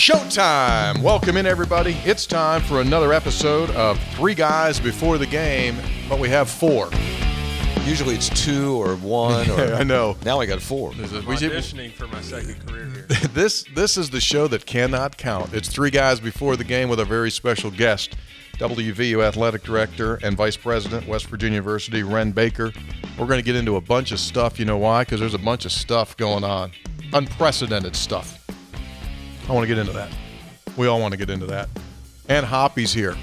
Showtime! Welcome in, everybody. It's time for another episode of Three Guys Before the Game, but we have four. Usually it's two or one. Or I know. Now I got four. I'm auditioning for my second career here. This is the show that cannot count. It's Three Guys Before the Game with a very special guest, WVU Athletic Director and Vice President, West Virginia University, Wren Baker. We're going to get into a bunch of stuff. You know why? Because there's a bunch of stuff going on. Unprecedented stuff. I want to get into that. We all want to get into that. And Hoppy's here,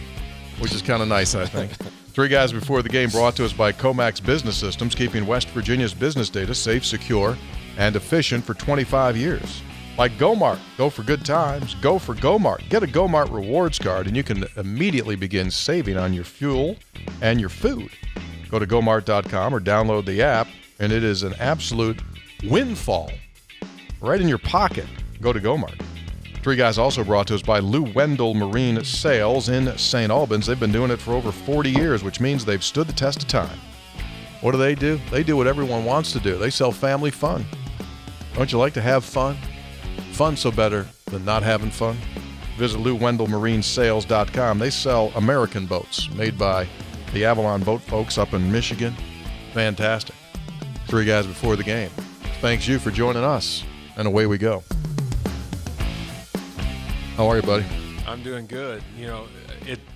which is kind of nice, I think. Three Guys Before the Game brought to us by Comax Business Systems, keeping West Virginia's business data safe, secure, and efficient for 25 years. Like GoMart, go for good times, go for GoMart. Get a GoMart rewards card, and you can immediately begin saving on your fuel and your food. Go to GoMart.com or download the app, and it is an absolute windfall right in your pocket. Go to GoMart. Three Guys also brought to us by Lou Wendell Marine Sales in St. Albans. They've been doing it for over 40 years, which means they've stood the test of time. What do? They do what everyone wants to do. They sell family fun. Don't you like to have fun? Fun's so better than not having fun. Visit LouWendellMarineSales.com. They sell American boats made by the Avalon boat folks up in Michigan. Fantastic. Three Guys Before the Game. Thanks you for joining us, and away we go. How are you, buddy? I'm doing good. You know,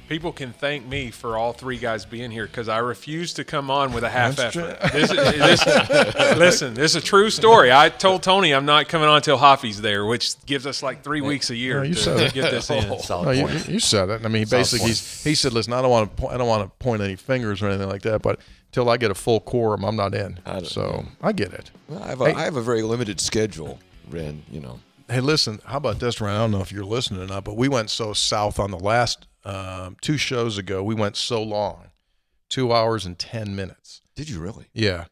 people can thank me for all three guys being here because I refuse to come on with a half effort. Listen, this is a true story. I told Tony I'm not coming on until Hoppy's there, which gives us like 3 weeks a year to get this in. You said it. I mean, basically, he said, "Listen, I don't want to point any fingers or anything like that, but until I get a full quorum, I'm not in." I get it. Well, I have a very limited schedule, Wren. You know. Hey, listen, how about this, Wren? I don't know if you're listening or not, but we went so south on the last 2 shows ago. We went so long, 2 hours and 10 minutes. Did you really? Yeah.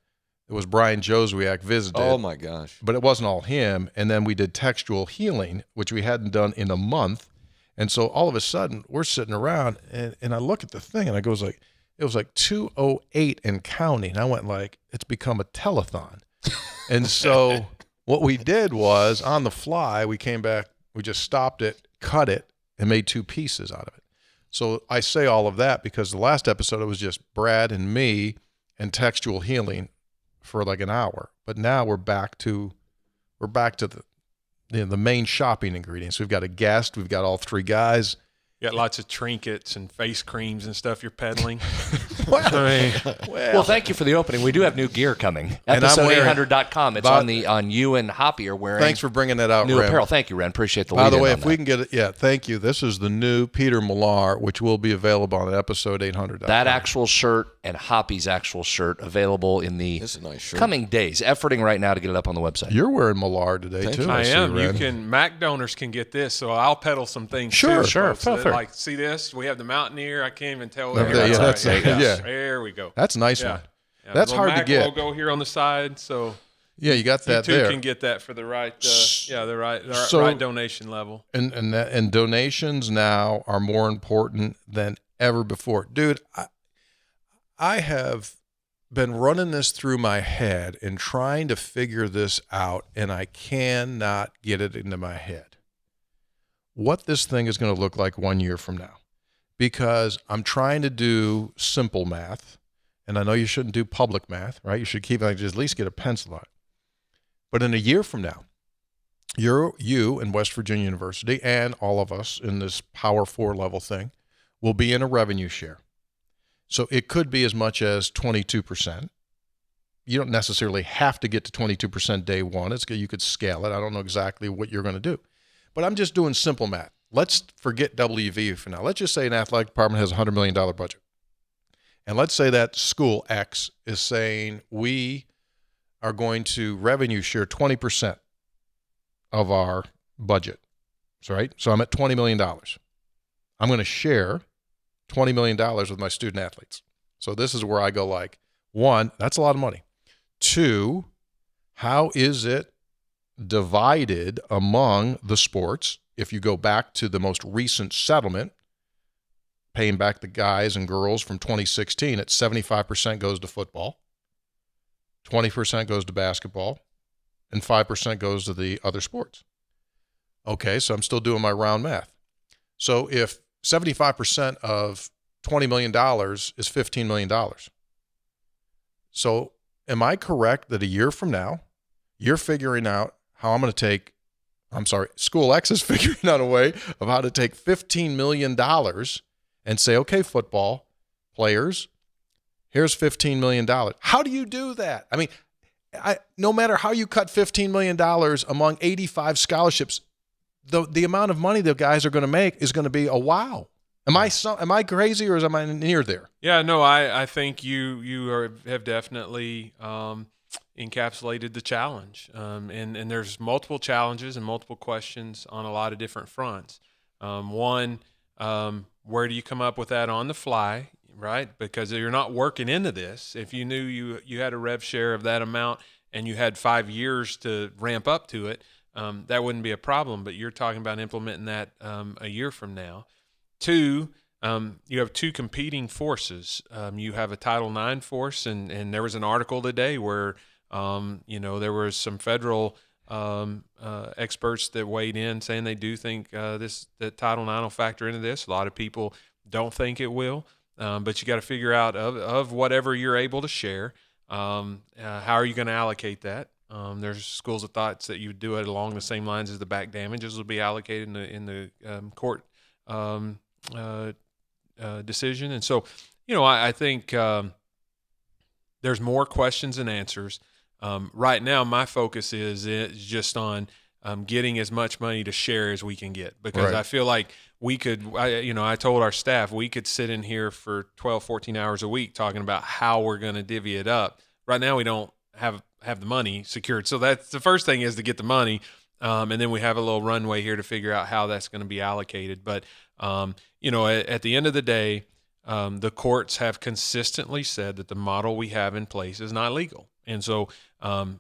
It was Brian Joswiak visited. Oh, my gosh. But it wasn't all him. And then we did textual healing, which we hadn't done in a month. And so all of a sudden, we're sitting around, and I look at the thing, and it was like 2:08 and counting. I went like, it's become a telethon. And so what we did was, on the fly, we came back, we just stopped it, cut it, and made 2 pieces out of it. So I say all of that because the last episode, it was just Brad and me and textual healing for like an hour. But now we're back to the main shopping ingredients. We've got a guest. We've got all 3 guys. You got lots of trinkets and face creams and stuff you're peddling. Well, thank you for the opening. We do have new gear coming. Episode800.com. It's on you and Hoppy are wearing. Thanks for bringing that out, new Wren. apparel. Thank you, Wren. Appreciate the lead. By the way, if we can get it, thank you. This is the new Peter Millar, which will be available on Episode800. That actual shirt and Hoppy's actual shirt available in the coming days. Efforting right now to get it up on the website. You're wearing Millar today, too. I am. Mac donors can get this, so I'll peddle some things. Sure. Like, see this? We have the Mountaineer. I can't even tell. There we go. That's a nice one. Yeah, that's hard Mac to get. Logo here on the side, so you got that you too there. Can get that for the right, right donation level. And donations now are more important than ever before, dude. I have been running this through my head and trying to figure this out, and I cannot get it into my head what this thing is going to look like 1 year from now, because I'm trying to do simple math, and I know you shouldn't do public math, right? You should keep like just at least get a pencil on it. But in a year from now, you in West Virginia University and all of us in this Power 4 level thing will be in a revenue share. So it could be as much as 22%. You don't necessarily have to get to 22% day one. You could scale it. I don't know exactly what you're going to do. But I'm just doing simple math. Let's forget WVU for now. Let's just say an athletic department has a $100 million budget. And let's say that school X is saying we are going to revenue share 20% of our budget. Right? So I'm at $20 million. I'm going to share $20 million with my student athletes. So this is where I go like, 1, that's a lot of money. 2, how is it divided among the sports? If you go back to the most recent settlement, paying back the guys and girls from 2016, it's 75% goes to football, 20% goes to basketball, and 5% goes to the other sports. Okay, so I'm still doing my round math. So if 75% of $20 million is $15 million, so am I correct that a year from now, you're figuring out how I'm going to take, School X is figuring out a way of how to take $15 million and say, okay, football players, here's $15 million. How do you do that? I mean, no matter how you cut $15 million among 85 scholarships, the amount of money the guys are going to make is going to be a wow. Am I crazy, or am I near there? Yeah, no, I think you have definitely encapsulated the challenge, and there's multiple challenges and multiple questions on a lot of different fronts. One, where do you come up with that on the fly, right? Because you're not working into this. If you knew you had a rev share of that amount and you had 5 years to ramp up to it, that wouldn't be a problem. But you're talking about implementing that a year from now. Two, you have two competing forces. You have a Title IX force, and there was an article today where there was some federal experts that weighed in saying they do think that Title IX will factor into this. A lot of people don't think it will, but you got to figure out of whatever you're able to share, how are you going to allocate that? There's schools of thoughts that you would do it along the same lines as the back damages will be allocated in the court decision. And so, I think there's more questions than answers. Right now, my focus is just on getting as much money to share as we can get, because right. I feel like we could, I told our staff we could sit in here for 12, 14 hours a week talking about how we're going to divvy it up. Right now, we don't have the money secured. So that's the first thing, is to get the money. And then we have a little runway here to figure out how that's going to be allocated. But, at the end of the day, the courts have consistently said that the model we have in place is not legal. And so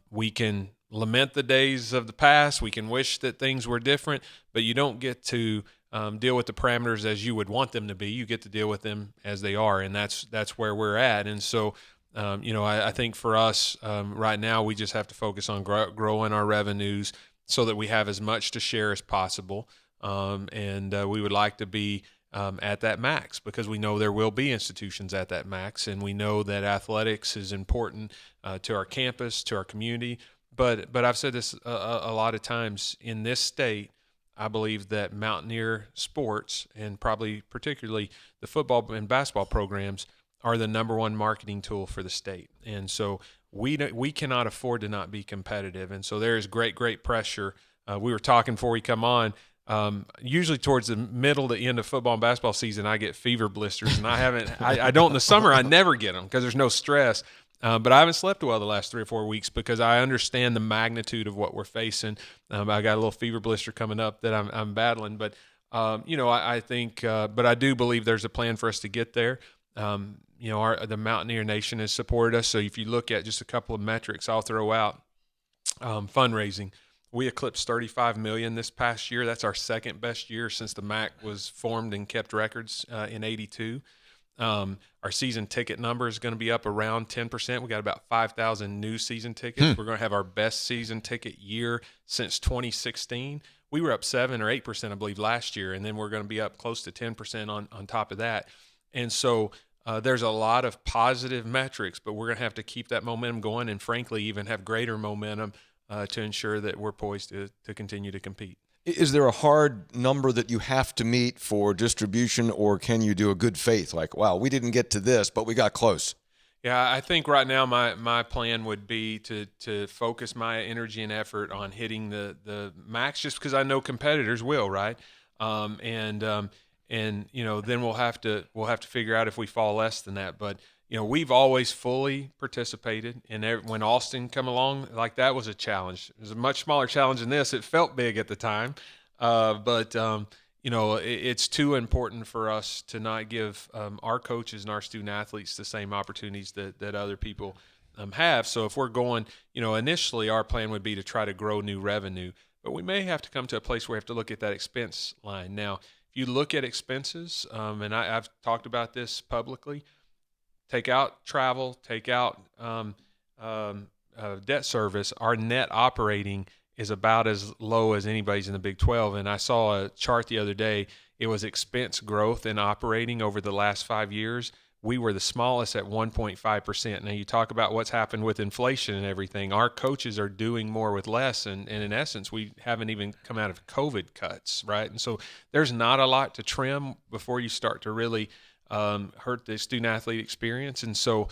we can lament the days of the past. We can wish that things were different, but you don't get to deal with the parameters as you would want them to be. You get to deal with them as they are, and that's where we're at. And so, I think for us right now, we just have to focus on growing our revenues so that we have as much to share as possible. And we would like to be at that max, because we know there will be institutions at that max, and we know that athletics is important to our campus, to our community. But I've said this a lot of times in this state. I believe that Mountaineer sports, and probably particularly the football and basketball programs, are the number one marketing tool for the state. And so we cannot afford to not be competitive. And so there is great pressure. We were talking before we come on. Usually towards the middle to end of football and basketball season, I get fever blisters, and I don't in the summer. I never get them because there's no stress. But I haven't slept well the last 3 or 4 weeks because I understand the magnitude of what we're facing. I got a little fever blister coming up that I'm battling, but I think, but I do believe there's a plan for us to get there. The Mountaineer Nation has supported us. So if you look at just a couple of metrics, I'll throw out fundraising. We eclipsed 35 million this past year. That's our second best year since the MAC was formed and kept records in '82. Our season ticket number is going to be up around 10%. We got about 5,000 new season tickets. We're going to have our best season ticket year since 2016. We were up 7 or 8%, I believe, last year, and then we're going to be up close to 10% on top of that. And so there's a lot of positive metrics, but we're going to have to keep that momentum going, and frankly, even have greater momentum to ensure that we're poised to continue to compete. Is there a hard number that you have to meet for distribution, or can you do a good faith? Like, wow, we didn't get to this, but we got close. Yeah, I think right now my plan would be to focus my energy and effort on hitting the max, just because I know competitors will, right? And then we'll have to figure out if we fall less than that. But we've always fully participated, and when Austin come along, like, that was a challenge. It was a much smaller challenge than this. It felt big at the time, but it's too important for us to not give our coaches and our student athletes the same opportunities that other people have. So if we're going, initially our plan would be to try to grow new revenue, but we may have to come to a place where we have to look at that expense line. Now, if you look at expenses, and I've talked about this publicly, take out travel, take out debt service, our net operating is about as low as anybody's in the Big 12. And I saw a chart the other day. It was expense growth in operating over the last 5 years. We were the smallest at 1.5%. Now, you talk about what's happened with inflation and everything. Our coaches are doing more with less, and in essence, we haven't even come out of COVID cuts, right? And so there's not a lot to trim before you start to really hurt the student-athlete experience. And so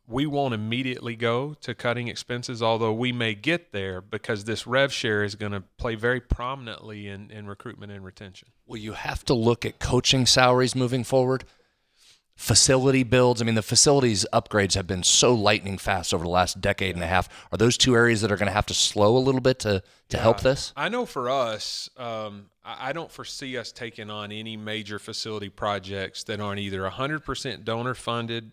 we won't immediately go to cutting expenses, although we may get there because this rev share is going to play very prominently in recruitment and retention. Will you have to look at coaching salaries moving forward? Facility builds. I mean, the facilities upgrades have been so lightning fast over the last decade and a half. Are those two areas that are going to have to slow a little bit to help this? I know for us, I don't foresee us taking on any major facility projects that aren't either 100% donor funded.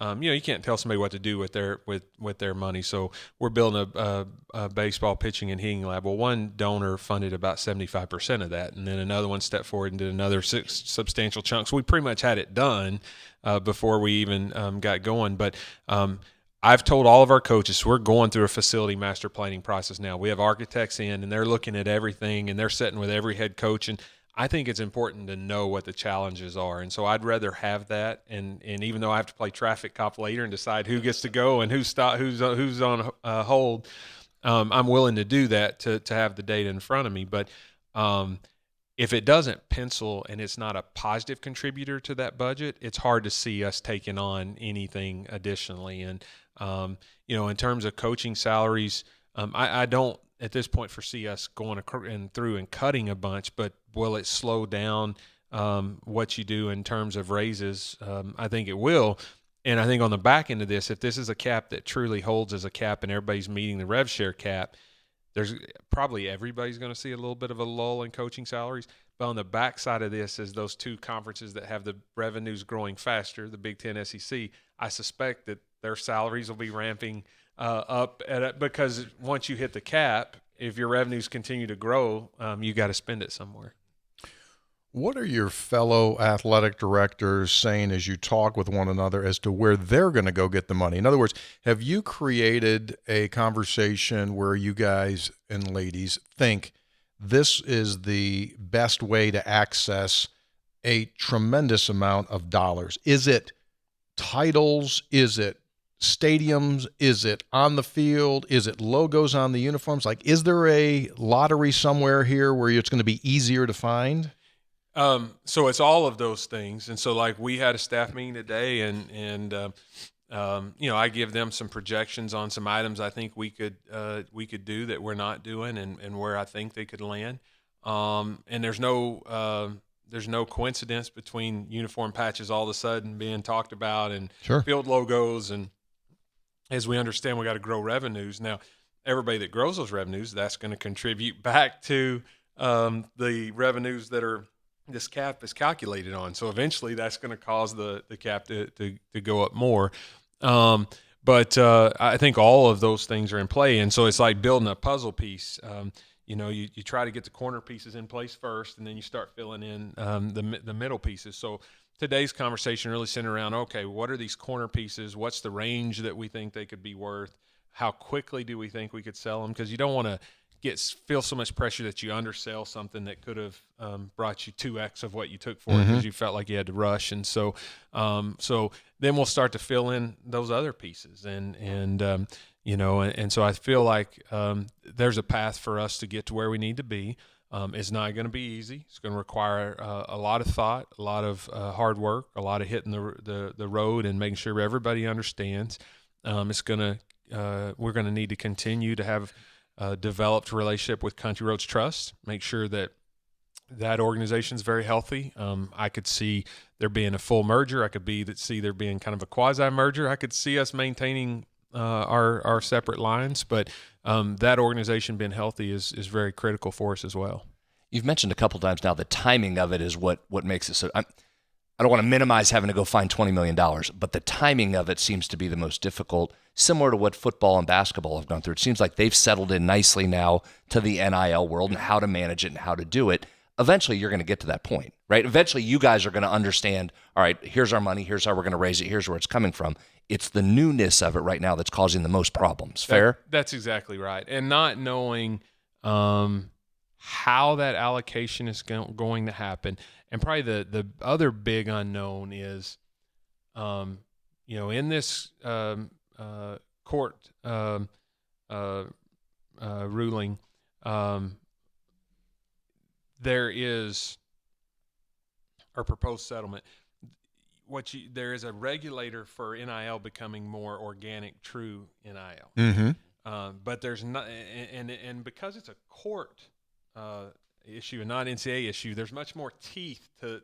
You can't tell somebody what to do with their money. So we're building a baseball pitching and hitting lab. Well, one donor funded about 75% of that, and then another one stepped forward and did another 6 substantial chunks. We pretty much had it done before we even got going. But I've told all of our coaches we're going through a facility master planning process now. We have architects in, and they're looking at everything, and they're sitting with every head coach. And I think it's important to know what the challenges are. And so I'd rather have that. And even though I have to play traffic cop later and decide who gets to go and who's on hold, I'm willing to do that to have the data in front of me. But if it doesn't pencil and it's not a positive contributor to that budget, it's hard to see us taking on anything additionally. And, in terms of coaching salaries, I don't at this point foresee us going through and cutting a bunch, but will it slow down what you do in terms of raises? I think it will. And I think on the back end of this, if this is a cap that truly holds as a cap and everybody's meeting the rev share cap, there's probably everybody's going to see a little bit of a lull in coaching salaries. But on the back side of this is those two conferences that have the revenues growing faster, the Big Ten, SEC. I suspect that their salaries will be ramping up because once you hit the cap, if your revenues continue to grow, you got to spend it somewhere. What are your fellow athletic directors saying as you talk with one another as to where they're going to go get the money? In other words, have you created a conversation where you guys and ladies think this is the best way to access a tremendous amount of dollars? Is it titles? Is it stadiums? Is it on the field? Is it logos on the uniforms? Like, is there a lottery somewhere here where it's going to be easier to find? So it's all of those things. And so like we had a staff meeting today and I give them some projections on some items I think we could do that we're not doing and where I think they could land. And there's no coincidence between uniform patches all of a sudden being talked about and Sure. field logos. And as we understand, we got to grow revenues. Now, everybody that grows those revenues, that's going to contribute back to the revenues that are this cap is calculated on. So eventually that's going to cause the cap to go up more. But I think all of those things are in play. And so it's like building a puzzle piece. You try to get the corner pieces in place first, and then you start filling in the middle pieces. So today's conversation really centered around, okay, what are these corner pieces? What's the range that we think they could be worth? How quickly do we think we could sell them? Because you don't want to feel so much pressure that you undersell something that could have brought you 2x of what you took for it because you felt like you had to rush. And so then we'll start to fill in those other pieces. And so I feel like there's a path for us to get to where we need to be. It's not going to be easy. It's going to require a lot of thought, a lot of hard work, a lot of hitting the road and making sure everybody understands. We're going to need to continue to have developed relationship with Country Roads Trust, make sure that organization is very healthy. I could see there being a full merger. I could see there being kind of a quasi merger. I could see us maintaining our separate lines, but that organization being healthy is very critical for us as well. You've mentioned a couple times now the timing of it is what makes it so. I don't want to minimize having to go find $20 million, but the timing of it seems to be the most difficult, similar to what football and basketball have gone through. It seems like they've settled in nicely now to the NIL world and how to manage it and how to do it. Eventually, you're going to get to that point, right? Eventually, you guys are going to understand, all right, here's our money, here's how we're going to raise it, here's where it's coming from. It's the newness of it right now that's causing the most problems. Fair? That's exactly right. And not knowing how that allocation is going to happen. And probably the other big unknown is, in this court ruling, there is our proposed settlement. There is a regulator for NIL becoming more organic, true NIL. Mm-hmm. But there's not, and because it's a court issue and not NCAA issue, there's much more teeth to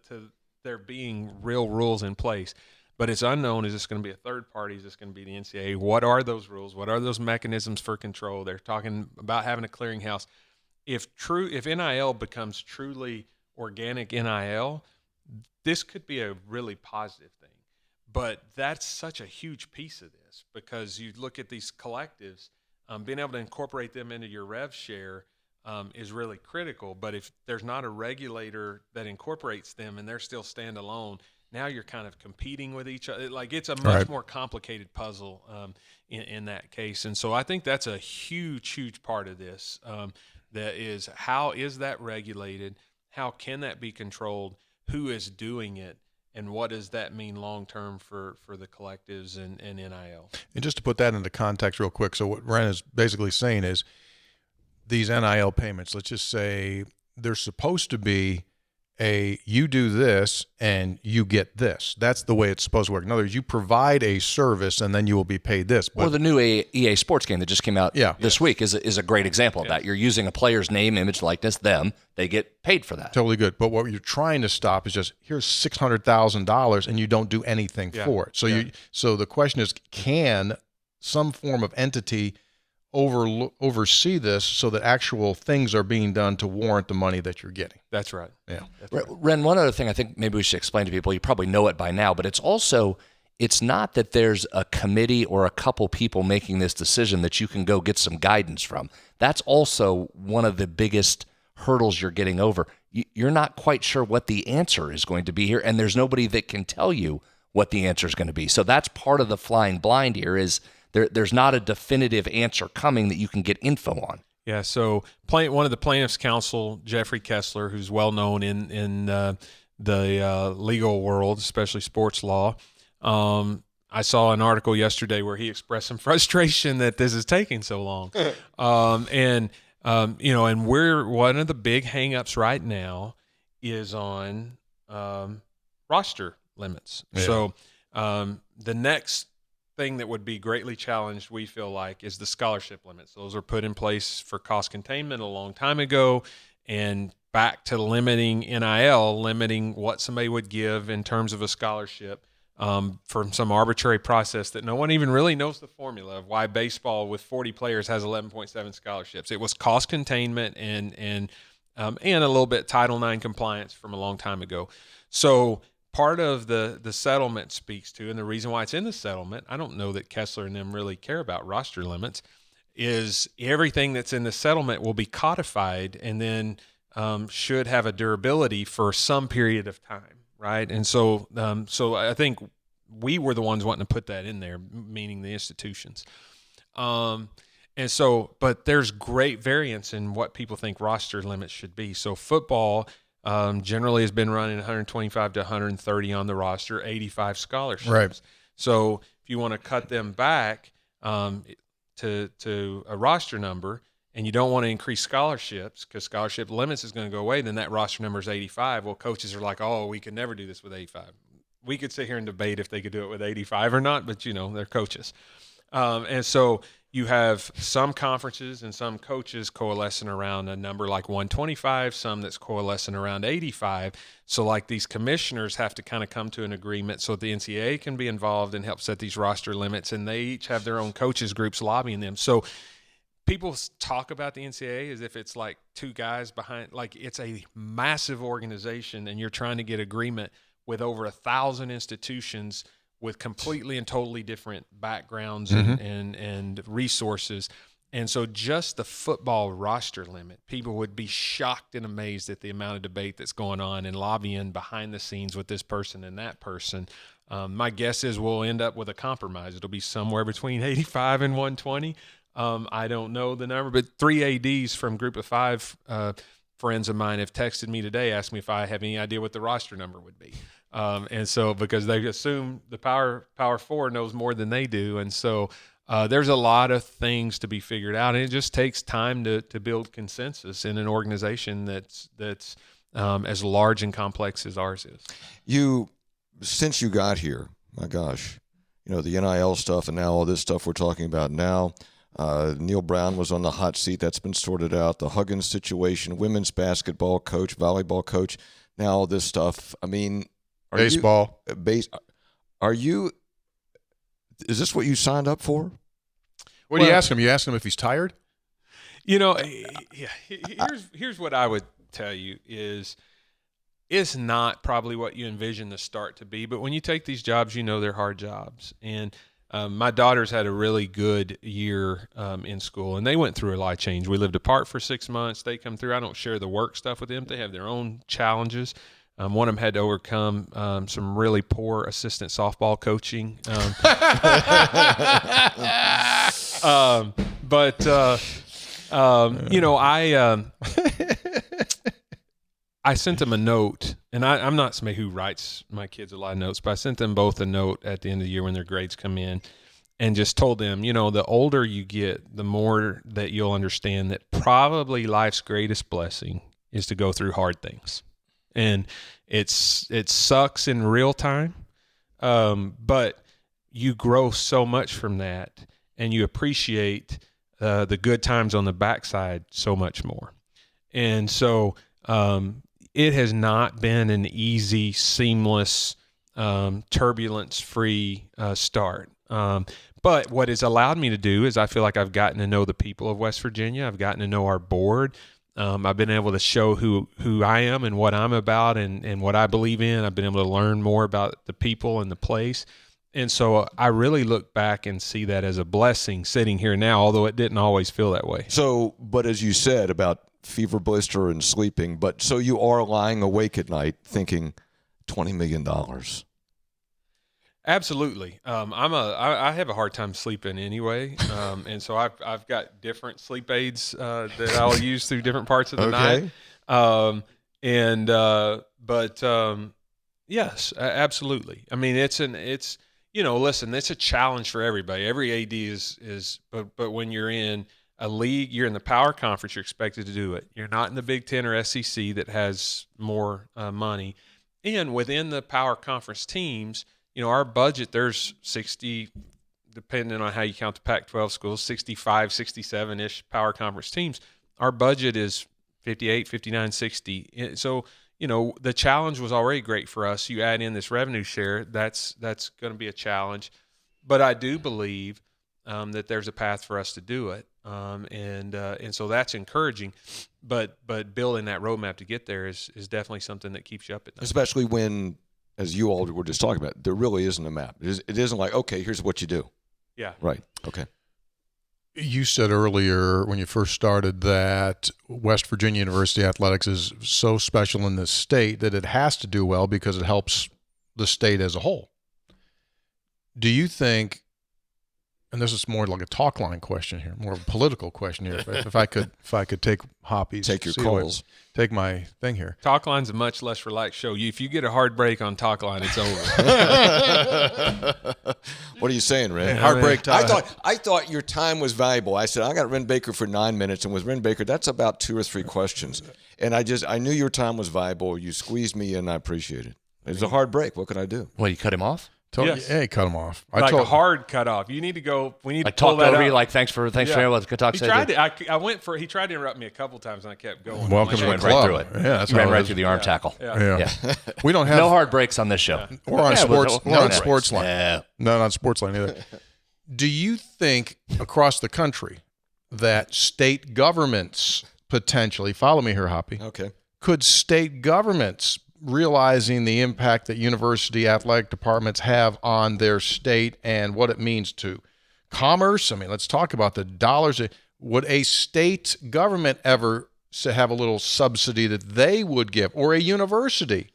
there being real rules in place. But it's unknown. Is this going to be a third party? Is this going to be the NCAA? What are those rules? What are those mechanisms for control? They're talking about having a clearinghouse. If NIL becomes truly organic NIL, this could be a really positive thing. But that's such a huge piece of this, because you look at these collectives, being able to incorporate them into your rev share is really critical. But if there's not a regulator that incorporates them and they're still standalone, now you're kind of competing with each other. Like, it's a much more complicated puzzle in that case. And so I think that's a huge, huge part of this. That is, how is that regulated? How can that be controlled? Who is doing it? And what does that mean long-term for the collectives and NIL? And just to put that into context real quick, so what Wren is basically saying is these NIL payments, let's just say they're supposed to be you do this and you get this. That's the way it's supposed to work. In other words, you provide a service and then you will be paid this. Or the new EA Sports game that just came out this week is a great example of that. You're using a player's name, image, likeness, they get paid for that. Totally good. But what you're trying to stop is just, here's $600,000 and you don't do anything for it. So so the question is, can some form of entity oversee this so that actual things are being done to warrant the money that you're getting? That's right. Yeah. Wren, one other thing I think maybe we should explain to people, you probably know it by now, but it's not that there's a committee or a couple people making this decision that you can go get some guidance from. That's also one of the biggest hurdles you're getting over. You're not quite sure what the answer is going to be here, and there's nobody that can tell you what the answer is going to be. So that's part of the flying blind here, is there's not a definitive answer coming that you can get info on. Yeah, so one of the plaintiffs' counsel, Jeffrey Kessler, who's well known in the legal world, especially sports law, I saw an article yesterday where he expressed some frustration that this is taking so long. And one of the big hangups right now is on roster limits. Yeah. So the next thing that would be greatly challenged, we feel like, is the scholarship limits. Those were put in place for cost containment a long time ago, and back to limiting NIL, limiting what somebody would give in terms of a scholarship from some arbitrary process that no one even really knows the formula of why baseball with 40 players has 11.7 scholarships. It was cost containment and a little bit Title IX compliance from a long time ago. So part of the settlement speaks to, and the reason why it's in the settlement, I don't know that Kessler and them really care about roster limits, is everything that's in the settlement will be codified and then should have a durability for some period of time, right? And so I think we were the ones wanting to put that in there, meaning the institutions. But there's great variance in what people think roster limits should be. So football generally has been running 125 to 130 on the roster, 85 scholarships. Right. So if you want to cut them back to a roster number, and you don't want to increase scholarships because scholarship limits is going to go away, then that roster number is 85. Well, coaches are like, oh, we could never do this with 85. We could sit here and debate if they could do it with 85 or not, but, they're coaches. And so you have some conferences and some coaches coalescing around a number like 125, some that's coalescing around 85. So like these commissioners have to kind of come to an agreement so the NCAA can be involved and help set these roster limits, and they each have their own coaches groups lobbying them. So people talk about the NCAA as if it's like two guys behind, like it's a massive organization and you're trying to get agreement with over 1,000 institutions with completely and totally different backgrounds and resources. And so just the football roster limit, people would be shocked and amazed at the amount of debate that's going on and lobbying behind the scenes with this person and that person. My guess is we'll end up with a compromise. It'll be somewhere between 85 and 120. I don't know the number, but 3 ADs from Group of 5 friends of mine have texted me today, asked me if I have any idea what the roster number would be. And so because they assume the Power 4 knows more than they do. And so there's a lot of things to be figured out, and it just takes time to build consensus in an organization that's as large and complex as ours is. Since you got here, my gosh, the NIL stuff and now all this stuff we're talking about now, Neil Brown was on the hot seat. That's been sorted out. The Huggins situation, women's basketball coach, volleyball coach, now all this stuff. I mean, baseball. Is this what you signed up for? What do you ask him? You ask him if he's tired? Here's what I would tell you is it's not probably what you envision the start to be, but when you take these jobs, they're hard jobs. And my daughters had a really good year in school, and they went through a lot of change. We lived apart for 6 months. They come through. I don't share the work stuff with them. They have their own challenges. One of them had to overcome some really poor assistant softball coaching. I sent them a note, and I'm not somebody who writes my kids a lot of notes, but I sent them both a note at the end of the year when their grades come in and just told them, the older you get, the more that you'll understand that probably life's greatest blessing is to go through hard things. And it sucks in real time, but you grow so much from that, and you appreciate the good times on the backside so much more. And so it has not been an easy, seamless, turbulence-free start. But what it's allowed me to do is I feel like I've gotten to know the people of West Virginia. I've gotten to know our board. I've been able to show who I am and what I'm about and what I believe in. I've been able to learn more about the people and the place. And so I really look back and see that as a blessing sitting here now, although it didn't always feel that way. So, but as you said about fever blister and sleeping, so you are lying awake at night thinking $20 million. Absolutely. I have a hard time sleeping anyway, and so I've got different sleep aids that I'll use through different parts of the night. Yes, absolutely. I mean, listen, it's a challenge for everybody. Every AD is, but when you're in a league, you're in the Power Conference, you're expected to do it. You're not in the Big Ten or SEC that has more money, and within the Power Conference teams. Our budget, there's 60, depending on how you count the Pac-12 schools, 65, 67-ish Power Conference teams. Our budget is 58, 59, 60. So, the challenge was already great for us. You add in this revenue share, that's going to be a challenge. But I do believe that there's a path for us to do it. And so that's encouraging. But building that roadmap to get there is definitely something that keeps you up at night. Especially when, as you all were just talking about, there really isn't a map. It isn't like, okay, here's what you do. Yeah. Right. Okay. You said earlier when you first started that West Virginia University athletics is so special in this state that it has to do well because it helps the state as a whole. Do you think, and this is more like a talk line question here, more of a political question here, if I could take Hoppy's. Take your calls. Take my thing here. Talk Line's a much less relaxed show. If you get a hard break on Talk Line, it's over. What are you saying, Wren? Hard break time. I thought your time was valuable. I said, I got Wren Baker for 9 minutes, and with Wren Baker, that's about 2 or 3 questions. And I knew your time was valuable. You squeezed me in. I appreciate it. It was a hard break. What could I do? Well, you cut him off? Yes. Hey, cut him off. A hard cut off. You need to go. We need to pull talked that over up. you like thanks for hearing what the talk He said. tried to. I went for. He tried to interrupt me a couple times, and I kept going. Welcome to the Went club. right through it. Yeah, that's You ran how it right is. through the arm tackle. Yeah. We don't have No hard breaks on this show. We're on sports. We're on sports line. Yeah. Not on sports line either. Do you think across the country that state governments potentially, follow me here, Hoppy, Okay. could state governments, realizing the impact that university athletic departments have on their state and what it means to commerce? I mean, let's talk about the dollars. Would a state government ever have a little subsidy that they would give, or a university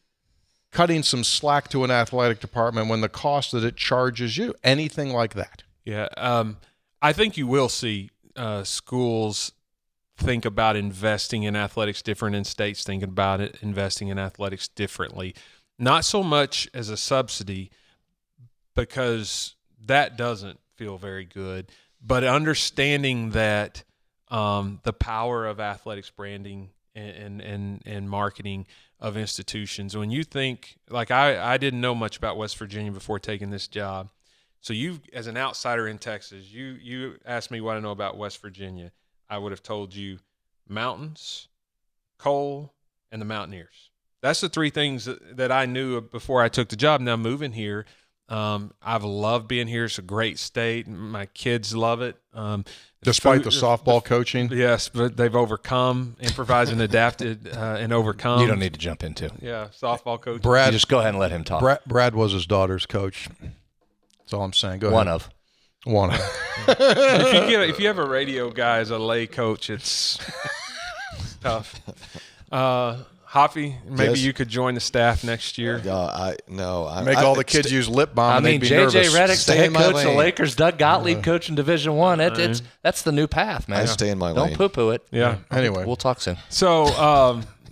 cutting some slack to an athletic department when the cost that it charges you? Anything like that? Yeah, I think you will see schools think about investing in athletics different and states think about it investing in athletics differently. Not so much as a subsidy, because that doesn't feel very good, but understanding that the power of athletics branding and marketing of institutions. When you think, like I didn't know much about West Virginia before taking this job. So you, as an outsider in Texas, you asked me what I know about West Virginia. I would have told you mountains, coal, and the Mountaineers. That's the three things that I knew before I took the job. Now moving here, I've loved being here. It's a great state. My kids love it. Despite the softball coaching? Yes, but they've overcome, improvised and adapted, and overcome. You don't need to jump into. Yeah, softball coaching. You just go ahead and let him talk. Brad was his daughter's coach. That's all I'm saying. Go ahead. One of. If you have a radio guy as a lay coach, it's tough. Hoppy, maybe Yes. you could join the staff next year. Make all the kids use lip balm. I mean, they'd be J.J. nervous. Reddick's the Stay head in my coach of the lane. Lakers. Doug Gottlieb coaching Division I. That's the new path, man. I stay in my Don't lane. poo-poo it. Yeah. Anyway, We'll talk soon. So,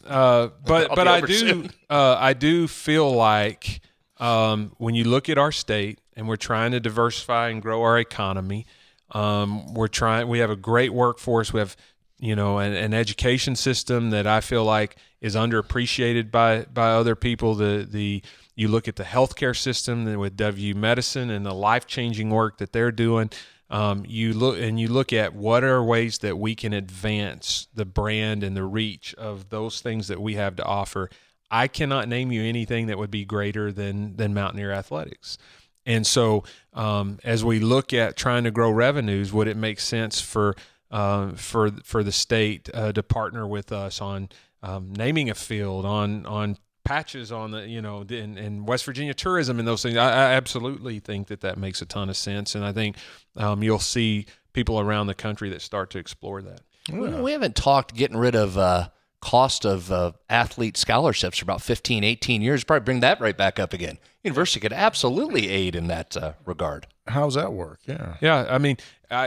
but be I over do soon. I do feel like when you look at our state and we're trying to diversify and grow our economy, we have a great workforce. We have an education system that I feel like is underappreciated by other people. You look at the healthcare system with W Medicine and the life-changing work that they're doing. You look at what are ways that we can advance the brand and the reach of those things that we have to offer. I cannot name you anything that would be greater than Mountaineer Athletics. And so as we look at trying to grow revenues, would it make sense for the state to partner with us on naming a field, on patches on the in West Virginia tourism and those things? I absolutely think that makes a ton of sense, and I think you'll see people around the country that start to explore that. We haven't talked getting rid of cost of athlete scholarships for about 15, 18 years. Probably bring that right back up again. University could absolutely aid in that regard. how's that work? Yeah. Yeah, I mean,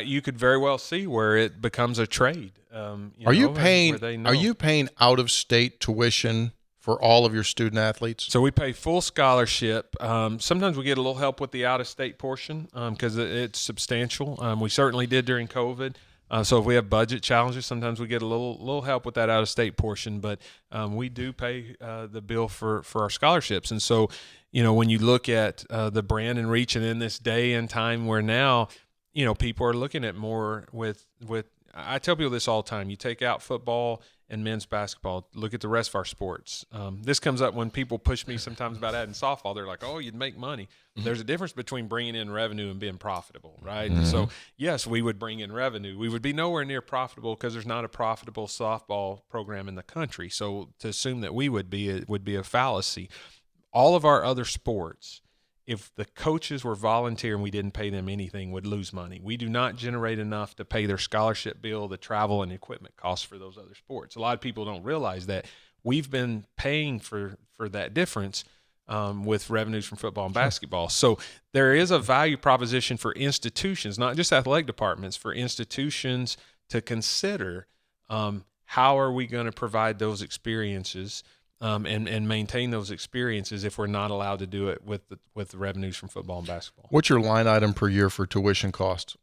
you could very well see where it becomes a trade. Are you paying out of state tuition for all of your student athletes? So we pay full scholarship. Sometimes we get a little help with the out-of-state portion because it's substantial. We certainly did during COVID. So if we have budget challenges, sometimes we get a little help with that out-of-state portion. But we do pay the bill for our scholarships. And so, when you look at the brand and reach, and in this day and time where now, people are looking at more with I tell people this all the time. You take out football and men's basketball, look at the rest of our sports. This comes up when people push me sometimes about adding softball. They're like, oh, you'd make money. Mm-hmm. There's a difference between bringing in revenue and being profitable, right? Mm-hmm. So, yes, we would bring in revenue. We would be nowhere near profitable because there's not a profitable softball program in the country. So to assume that we would be a fallacy. All of our other sports, if the coaches were volunteer and we didn't pay them anything, would lose money. We do not generate enough to pay their scholarship bill, the travel and equipment costs for those other sports. A lot of people don't realize that we've been paying for that difference with revenues from football and basketball. So there is a value proposition for institutions, not just athletic departments, for institutions to consider how are we going to provide those experiences and maintain those experiences if we're not allowed to do it with the revenues from football and basketball. What's your line item per year for tuition costs?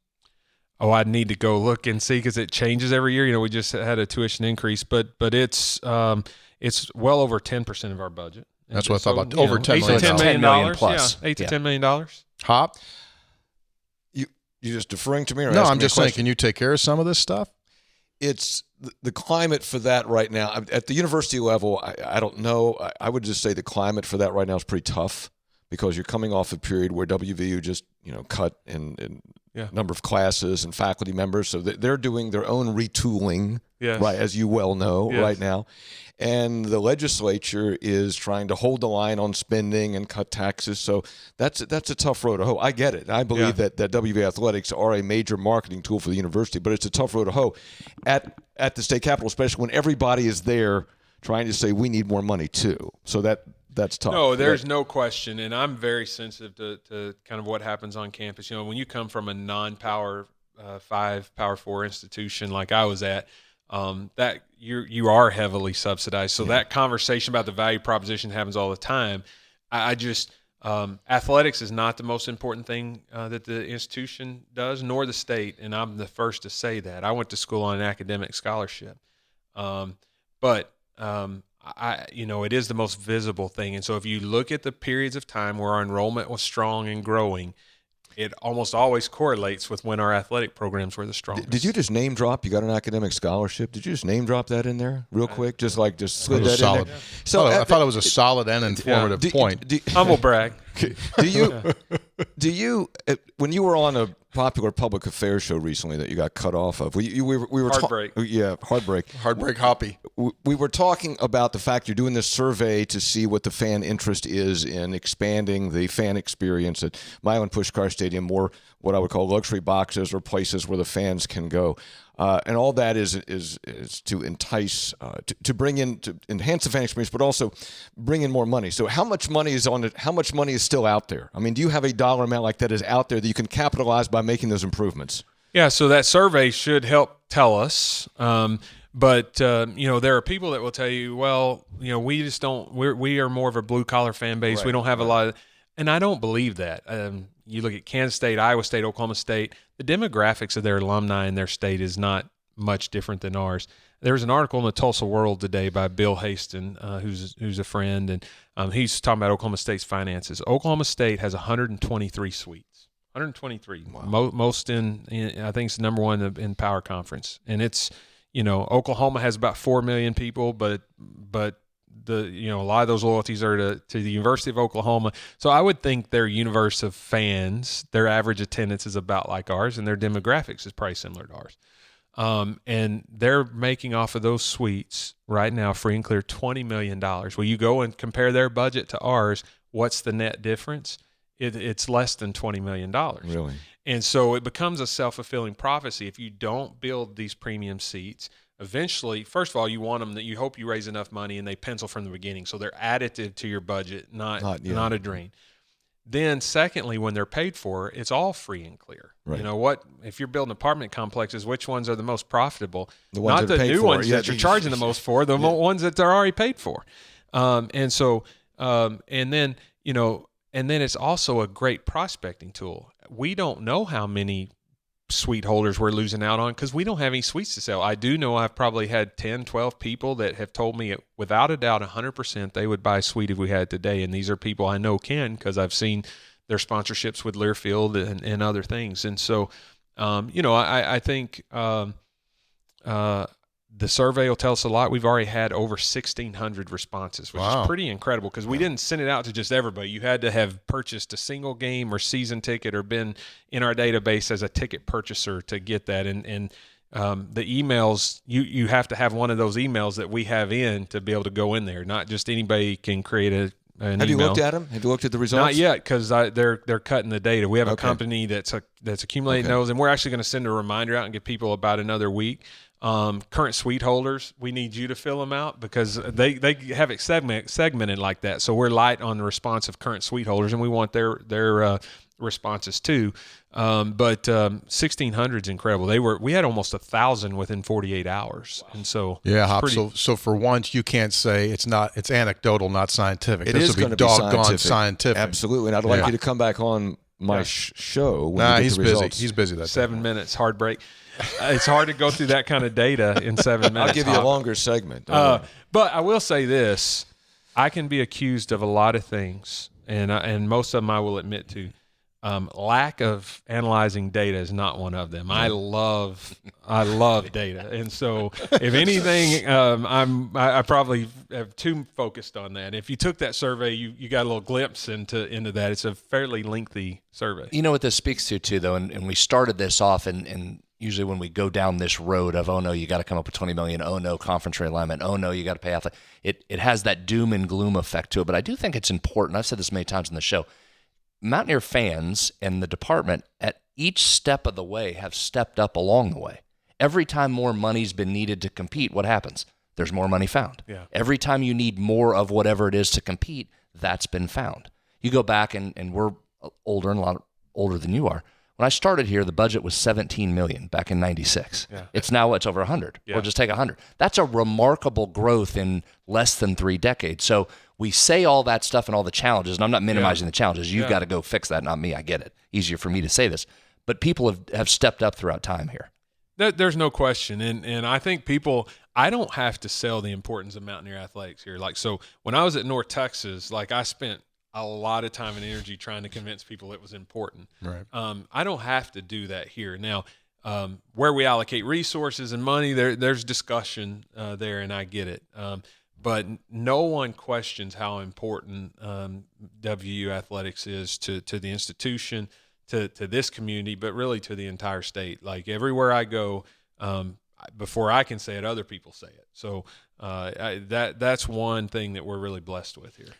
Oh, I'd need to go look and see because it changes every year. We just had a tuition increase, but it's well over 10% of our budget. That's what I thought about. So, Over $10 million. $10 million plus. Yeah, $8 to $10 million. Hop? You just deferring to me, or No, asking I'm me just a saying, question? can you take care of some of this stuff? It's the climate for that right now. At the university level, I don't know. I would just say the climate for that right now is pretty tough because you're coming off a period where WVU just cut in number of classes and faculty members, so they're doing their own retooling, Yes. right, as you well know, Yes. right now. And the legislature is trying to hold the line on spending and cut taxes. So that's a tough road to hoe. I get it. I believe that WVU athletics are a major marketing tool for the university, but it's a tough road to hoe at the state capitol, especially when everybody is there trying to say we need more money too. So that's tough. No, there's no question, and I'm very sensitive to kind of what happens on campus. When you come from a non-power 5 Power 4 institution like I was at, that you are heavily subsidized. So that conversation about the value proposition happens all the time. I just athletics is not the most important thing that the institution does, nor the state, and I'm the first to say that. I went to school on an academic scholarship, but it is the most visible thing. And so if you look at the periods of time where our enrollment was strong and growing, it almost always correlates with when our athletic programs were the strongest. Did you just name drop? You got an academic scholarship. Did you just name drop that in there real quick? Just slid that solid. in there? So I thought it was a solid and informative point. Humble brag. Do you when you were on a popular public affairs show recently that you got cut off of, we were Heartbreak. Heartbreak Hoppy. We were talking about the fact you're doing this survey to see what the fan interest is in expanding the fan experience at Milan Puskar Stadium, more what I would call luxury boxes or places where the fans can go. And all that is to entice, to bring in, to enhance the fan experience, but also bring in more money. So how much money is on it? How much money is still out there? I mean, do you have a dollar amount like that is out there that you can capitalize by making those improvements? Yeah, so that survey should help tell us. But there are people that will tell you, well, we just don't. We are more of a blue collar fan base. We don't have a lot of, and I don't believe that. You look at Kansas State, Iowa State, Oklahoma State, the demographics of their alumni in their state is not much different than ours. There was an article in the Tulsa World today by Bill Haston, who's a friend, and he's talking about Oklahoma State's finances. Oklahoma State has 123 suites, 123, wow. Most in I think it's number one in Power Conference, and it's Oklahoma has about 4 million people, but a lot of those loyalties are to the University of Oklahoma. So I would think their universe of fans, their average attendance is about like ours, and their demographics is probably similar to ours. And they're making off of those suites right now, free and clear, $20 million. Well, you go and compare their budget to ours, what's the net difference? It's less than $20 million. Really? And so it becomes a self-fulfilling prophecy. If you don't build these premium seats, eventually, first of all, you want them that you hope you raise enough money and they pencil from the beginning. So they're additive to your budget, not a drain. Then secondly, when they're paid for, it's all free and clear. Right. If you're building apartment complexes, which ones are the most profitable? The ones not that the are paid new for. ones that you're charging the most for, the ones that they're already paid for. And then it's also a great prospecting tool. We don't know how many suite holders we're losing out on because we don't have any suites to sell. I do know I've probably had 10, 12 people that have told me without a doubt 100% they would buy a suite if we had it today. And these are people I know can because I've seen their sponsorships with Learfield and other things. And so, I think the survey will tell us a lot. We've already had over 1,600 responses, which is pretty incredible because we didn't send it out to just everybody. You had to have purchased a single game or season ticket or been in our database as a ticket purchaser to get that. And the emails, you have to have one of those emails that we have in to be able to go in there. Not just anybody can create an email. Have you looked at them? Have you looked at the results? Not yet because they're cutting the data. We have a company that's accumulating those, and we're actually going to send a reminder out and give people about another week. Current suite holders, we need you to fill them out because they have it segmented like that. So we're light on the response of current suite holders, and we want their responses too. But 1,600 is incredible. We had almost 1,000 within 48 hours, and so so for once you can't say it's anecdotal, not scientific. It this is will going be to be doggone scientific. Absolutely, and I'd like you to come back on my show. When he's busy. He's busy. That 7 minutes, hard break. It's hard to go through that kind of data in 7 minutes. I'll give you a longer segment. But I will say this: I can be accused of a lot of things, and most of them I will admit to. Lack of analyzing data is not one of them. I love data, and so if anything, I probably have too focused on that. If you took that survey, you got a little glimpse into that. It's a fairly lengthy survey. You know what this speaks to too, though, and we started this off, and usually when we go down this road of oh no, you got to come up with $20 million, oh no, conference realignment, oh no, you got to pay off. It has that doom and gloom effect to it. But I do think it's important. I've said this many times in the show. Mountaineer fans and the department at each step of the way have stepped up along the way. Every time more money's been needed to compete, what happens? There's more money found. Yeah. Every time you need more of whatever it is to compete, that's been found. You go back and we're older and a lot older than you are. When I started here, the budget was $17 million back in '96. Yeah. It's now it's over 100. Yeah. Or just take 100. That's a remarkable growth in less than 3 decades. So we say all that stuff and all the challenges, and I'm not minimizing the challenges. You've got to go fix that, not me. I get it. Easier for me to say this. But people have stepped up throughout time here. There's no question. And I think people – I don't have to sell the importance of Mountaineer athletics here. Like, so when I was at North Texas, like I spent a lot of time and energy trying to convince people it was important. Right. I don't have to do that here. Now, where we allocate resources and money, there's discussion there, and I get it. But no one questions how important WU athletics is to the institution, to this community, but really to the entire state. Like everywhere I go, before I can say it, other people say it. So that's one thing that we're really blessed with here.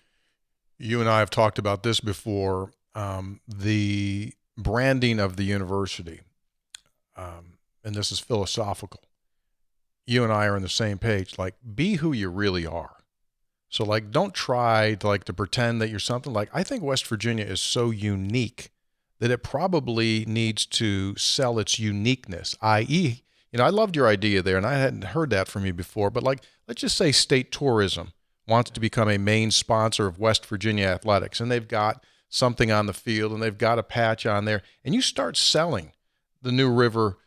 You and I have talked about this before, the branding of the university, and this is philosophical. You and I are on the same page. Like, be who you really are. So, like, don't try to pretend that you're something. Like, I think West Virginia is so unique that it probably needs to sell its uniqueness, i.e., I loved your idea there, and I hadn't heard that from you before, but like, let's just say state tourism wants to become a main sponsor of West Virginia athletics, and they've got something on the field, and they've got a patch on there, and you start selling the New River,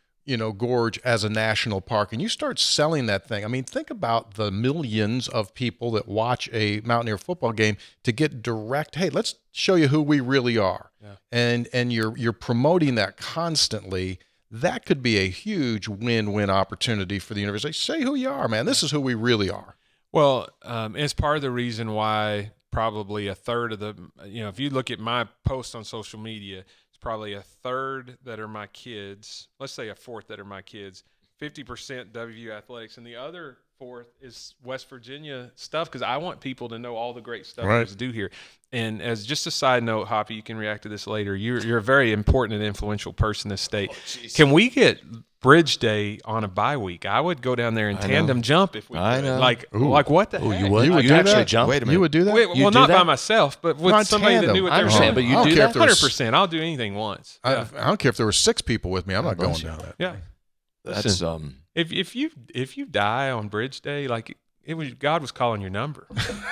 Gorge as a national park, and you start selling that thing. I mean, think about the millions of people that watch a Mountaineer football game to get direct, hey, let's show you who we really are. Yeah. And you're promoting that constantly. That could be a huge win-win opportunity for the university. Say who you are, man. This is who we really are. Well, it's part of the reason why probably a third of the, if you look at my posts on social media, it's probably a third that are my kids. Let's say a fourth that are my kids. 50% WVU athletics, and the other fourth is West Virginia stuff, because I want people to know all the great stuff we do here. And as just a side note, Hoppy, you can react to this later. You're a very important and influential person in this state. Can we get Bridge Day on a bye week? I would go down there and tandem jump if we could. I know. Like what the heck? You would? You would You'd do actually that? jump? Wait a minute. You would do that? Well, not by myself, but with Not somebody tandem. that knew what I they were understand, doing. but you I don't do care that? if there was- 100%. I'll do anything once. I don't care if there were 6 people with me. I'm not going down that. Yeah. That's Listen, if you die on Bridge Day, like it was God was calling your number,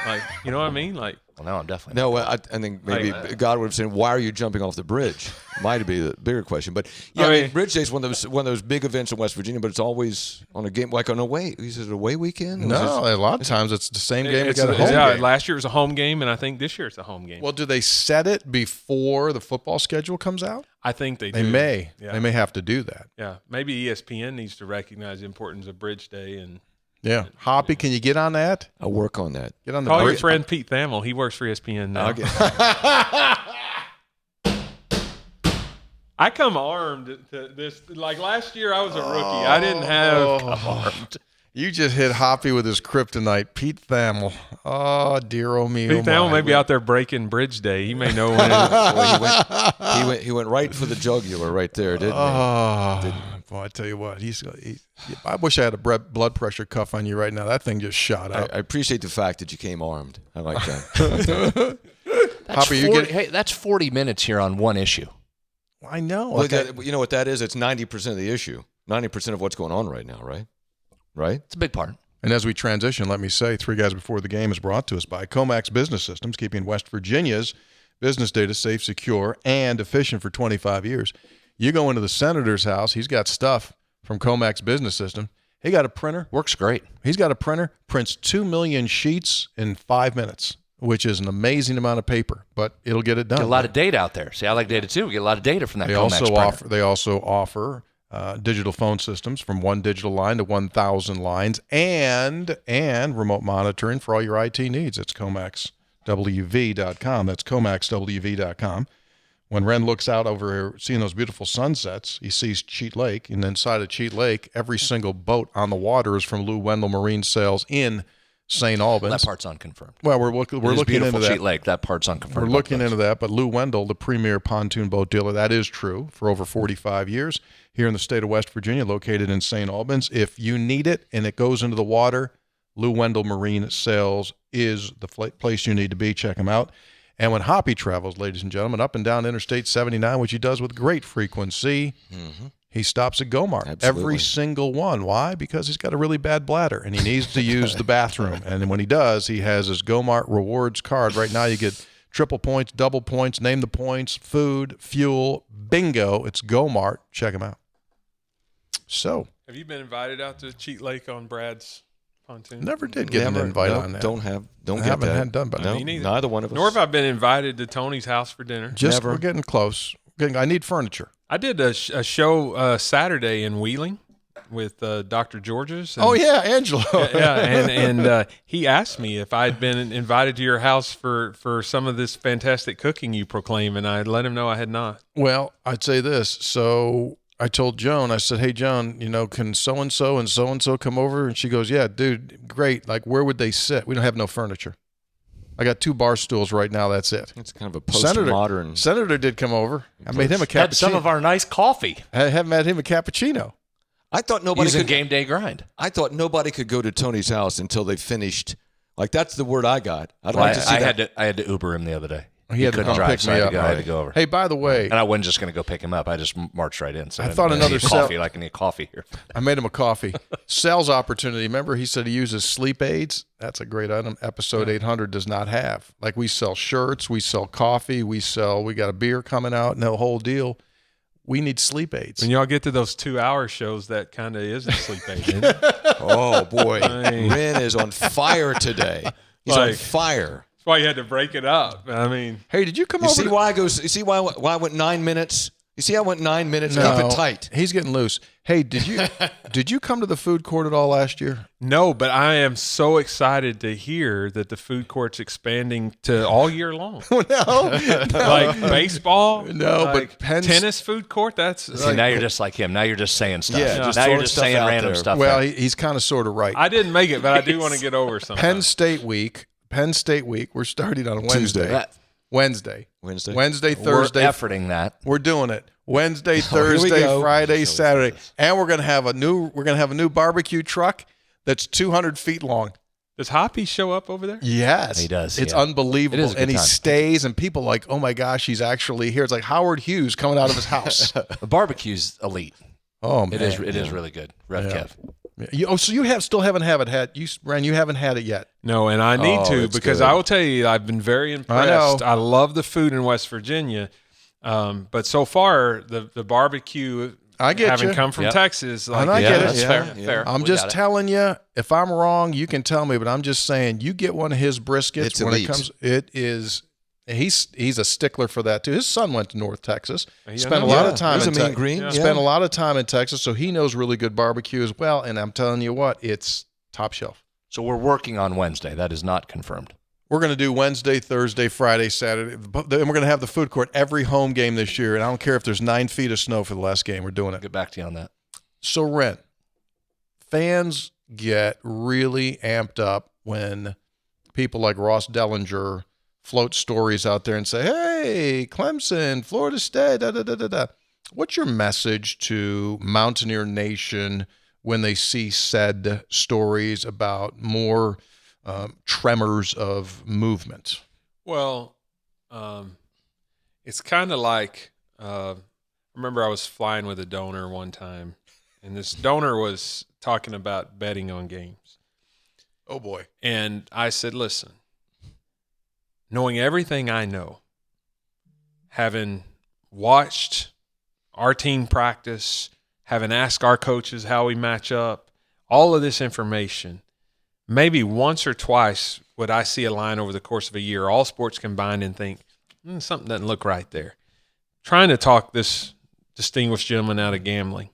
like you know what I mean, like. Well, no, I'm definitely No, I think maybe God would have said, "Why are you jumping off the bridge?" Might be the bigger question, but yeah, I mean, Bridge Day is one of those big events in West Virginia, but it's always on a game like an away. Is it an away weekend? No, a lot of times it's the same game. It's We got a home game. Last year it was a home game, and I think this year it's a home game. Well, do they set it before the football schedule comes out? I think they They do. may. Yeah. They may have to do that. Yeah, maybe ESPN needs to recognize the importance of Bridge Day and Yeah. Hoppy, can you get on that? I'll work on that. Get on the call your bridge. friend Pete Thamel. He works for ESPN now. I come armed to this. Like last year, I was a rookie. I didn't have armed. You just hit Hoppy with his kryptonite. Pete Thamel. Oh, dear oh me. Pete Thamel may be out there breaking Bridge Day. He may know when it is. He went right for the jugular right there, didn't he? Oh, boy, I tell you what. I wish I had a blood pressure cuff on you right now. That thing just shot up. I appreciate the fact that you came armed. I like that. That's 40 minutes here on one issue. I know. Well, you know what that is? It's 90% of the issue. 90% of what's going on right now, right? Right? It's a big part. And as we transition, let me say, Three Guys Before the Game is brought to us by Comax Business Systems, keeping West Virginia's business data safe, secure, and efficient for 25 years. You go into the senator's house, he's got stuff from Comax Business System. He got a printer. Works great. He's got a printer, prints 2 million sheets in 5 minutes, which is an amazing amount of paper, but it'll get it done. Get a lot of data out there. See, I like data too. We get a lot of data from that They Comax printer. They also offer digital phone systems from 1 digital line to 1,000 lines and remote monitoring for all your IT needs. It's ComaxWV.com. That's ComaxWV.com. When Wren looks out over here, seeing those beautiful sunsets, he sees Cheat Lake, and inside of Cheat Lake, every single boat on the water is from Lou Wendell Marine Sales in St. Albans. That part's unconfirmed. Well, we're looking into that. Cheat Lake, that part's unconfirmed. We're looking into that, but Lou Wendell, the premier pontoon boat dealer, that is true, for over 45 years here in the state of West Virginia, located in St. Albans. If you need it and it goes into the water, Lou Wendell Marine Sales is the place you need to be. Check them out. And when Hoppy travels, ladies and gentlemen, up and down Interstate 79, which he does with great frequency, he stops at Gomart. Absolutely. Every single one. Why? Because he's got a really bad bladder and he needs to use the bathroom. And when he does, he has his Gomart rewards card. Right now you get triple points, double points, name the points, food, fuel, bingo. It's Gomart. Check him out. So, have you been invited out to Cheat Lake on Brad's pontoon? never did get an invite on that. Don't get haven't that. had done by No, Me neither. neither one of us. Nor have I been invited to Tony's house for dinner. Just Never. we're getting close. I need furniture. I did a show Saturday in Wheeling with Dr. Georges. And, Oh yeah, Angelo. yeah, and he asked me if I'd been invited to your house for some of this fantastic cooking you proclaim, and I let him know I had not. Well, I'd say this. So I told Joan, I said, "Hey, Joan, can so-and-so and so-and-so come over?" And she goes, "Yeah, dude, great. Like, where would they sit? We don't have no furniture. I got 2 bar stools right now. That's it." It's kind of a postmodern. Senator did come over. I made him a Had some cappuccino. of our nice coffee. I haven't had him a cappuccino. I thought nobody Using could. game day grind. I thought nobody could go to Tony's house until they finished. Like that's the word I got. I'd like to see that. I had to Uber him the other day. He had to couldn't come pick so me I had up. to go, I had to go over. Hey, by the way, And I wasn't just going to go pick him up. I just marched right in. So I didn't thought another need cell- coffee. Like I need coffee here. I made him a coffee. Sales opportunity. Remember, he said he uses sleep aids. That's a great item. Episode 800 does not have. Like, we sell shirts, we sell coffee, we got a beer coming out, and the whole deal. We need sleep aids. When y'all get to those 2-hour shows, that kind of is a sleep aid. Isn't it? Oh boy, I mean- Wren is on fire today. He's on Like- fire. That's why you had to break it up. I mean, Hey, did you come You over? see to- why I goes? You see why I went 9 minutes? You see I went 9 minutes. No, Keep it tight. He's getting loose. Hey, did you come to the food court at all last year? no, but I am so excited to hear that the food court's expanding to all year long. No. Like baseball, No, but like Penn's- tennis food court. That's See, now you're just like him. Now you're just saying stuff. Yeah, just now you're throwing just stuff saying out random there. stuff. Well, there. he's kind of sort of right. I didn't make it, but I do want to get over something. Penn State week. We're starting on Wednesday. Tuesday. That- Wednesday, Wednesday. Thursday. We're efforting that. We're doing it. Wednesday, we Thursday, go. Friday, Saturday, and we're gonna have a new barbecue truck that's 200 feet long. Does Hoppy show up over there? Yes, He does, It's yeah. unbelievable, It is a good and he time. stays, and people are like, oh my gosh, he's actually here. It's like Howard Hughes coming out of his house. The barbecue's elite. Oh man, It is really good. Rev Yeah. Kev. So you still haven't had you, Wren, you haven't had it yet. No, and I need Oh, to it's because good. I will tell you, I've been very impressed. know. I love the food in West Virginia, but so far the barbecue, I get having you. come from Yep. Texas, like And I Yeah, get it. that's Yeah, fair. yeah. Fair. I'm We just got it. telling you, if I'm wrong, you can tell me, but I'm just saying, you get one of his briskets It's when elite. it comes. It is. He's a stickler for that too. His son went to North Texas, Yeah, spent a no, lot yeah. of time There's in a mean Texas. green. Yeah. Spent a lot of time in Texas, so he knows really good barbecue as well. And I'm telling you what, it's top shelf. So we're working on Wednesday. That is not confirmed. We're going to do Wednesday, Thursday, Friday, Saturday, and we're going to have the food court every home game this year. And I don't care if there's 9 feet of snow for the last game. We're doing I'll it. get back to you on that. So, Wren, fans get really amped up when people like Ross Dellinger float stories out there and say, hey, Clemson, Florida State, da-da-da-da-da. What's your message to Mountaineer Nation when they see said stories about more tremors of movement? well, it's kind of like I remember I was flying with a donor one time, and this donor was talking about betting on games. Oh, boy. And I said, listen, knowing everything I know, having watched our team practice, having asked our coaches how we match up, all of this information, maybe once or twice would I see a line over the course of a year, all sports combined, and think, something doesn't look right there. Trying to talk this distinguished gentleman out of gambling.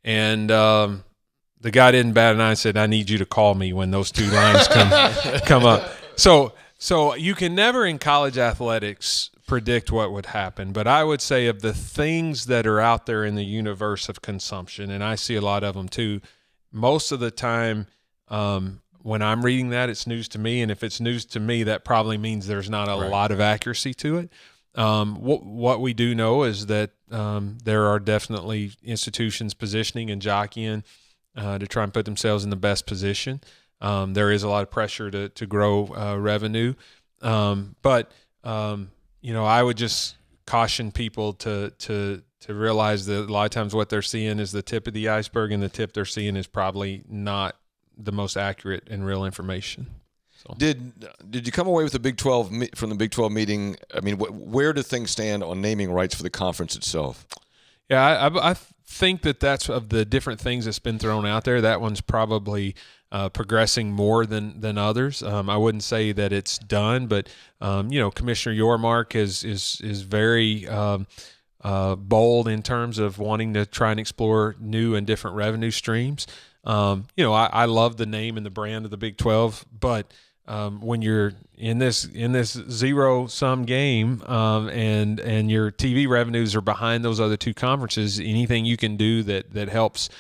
And the guy didn't bat an eye and said, I need you to call me when those two lines come up. So you can never in college athletics predict what would happen. But I would say of the things that are out there in the universe of consumption, and I see a lot of them too, most of the time when I'm reading that, it's news to me. And if it's news to me, that probably means there's not a lot of accuracy to it. What we do know is that there are definitely institutions positioning and jockeying to try and put themselves in the best position. There is a lot of pressure to grow revenue. But I would just caution people to realize that a lot of times what they're seeing is the tip of the iceberg, and the tip they're seeing is probably not the most accurate and real information. So. Did you come away with the Big 12 from the Big 12 meeting? I mean, where do things stand on naming rights for the conference itself? Yeah, I think that's of the different things that's been thrown out there. That one's probably progressing more than others. I wouldn't say that it's done, but Commissioner Yormark is very bold in terms of wanting to try and explore new and different revenue streams. I love the name and the brand of the Big 12, but when you're in this zero-sum game and your TV revenues are behind those other two conferences, anything you can do that helps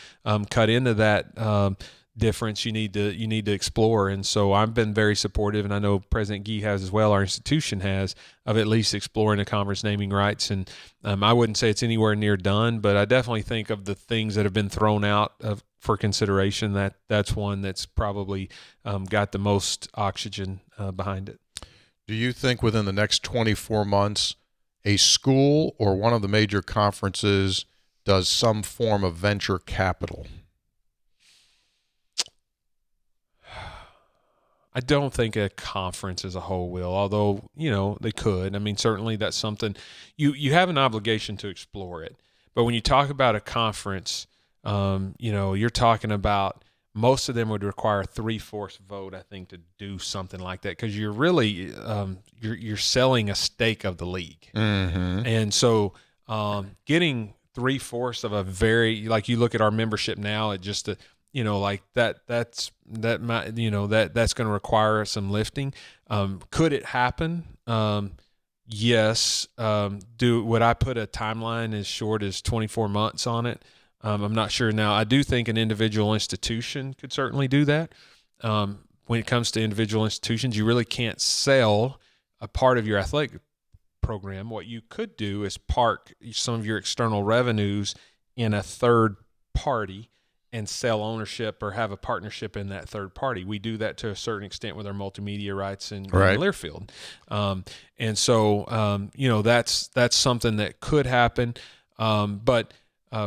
cut into that difference, you need to explore. And so I've been very supportive, and I know President Gee has as well, our institution has, of at least exploring the conference naming rights. And I wouldn't say it's anywhere near done, but I definitely think of the things that have been thrown out for consideration, that's one that's probably got the most oxygen behind it. Do you think within the next 24 months a school or one of the major conferences does some form of venture capital? I don't think a conference as a whole will, although, they could. I mean, certainly that's something you have an obligation to explore it. But when you talk about a conference, you're talking about most of them would require a 3/4 vote, I think, to do something like that, because you're really you're selling a stake of the league. Mm-hmm. And so getting 3/4 of a very, like you look at our membership now, it just that's going to require some lifting. Could it happen? Yes. Would I put a timeline as short as 24 months on it? I'm not sure. Now, I do think an individual institution could certainly do that. When it comes to individual institutions, you really can't sell a part of your athletic program. What you could do is park some of your external revenues in a third party and sell ownership or have a partnership in that third party. We do that to a certain extent with our multimedia rights in Learfield. And so, that's something that could happen. But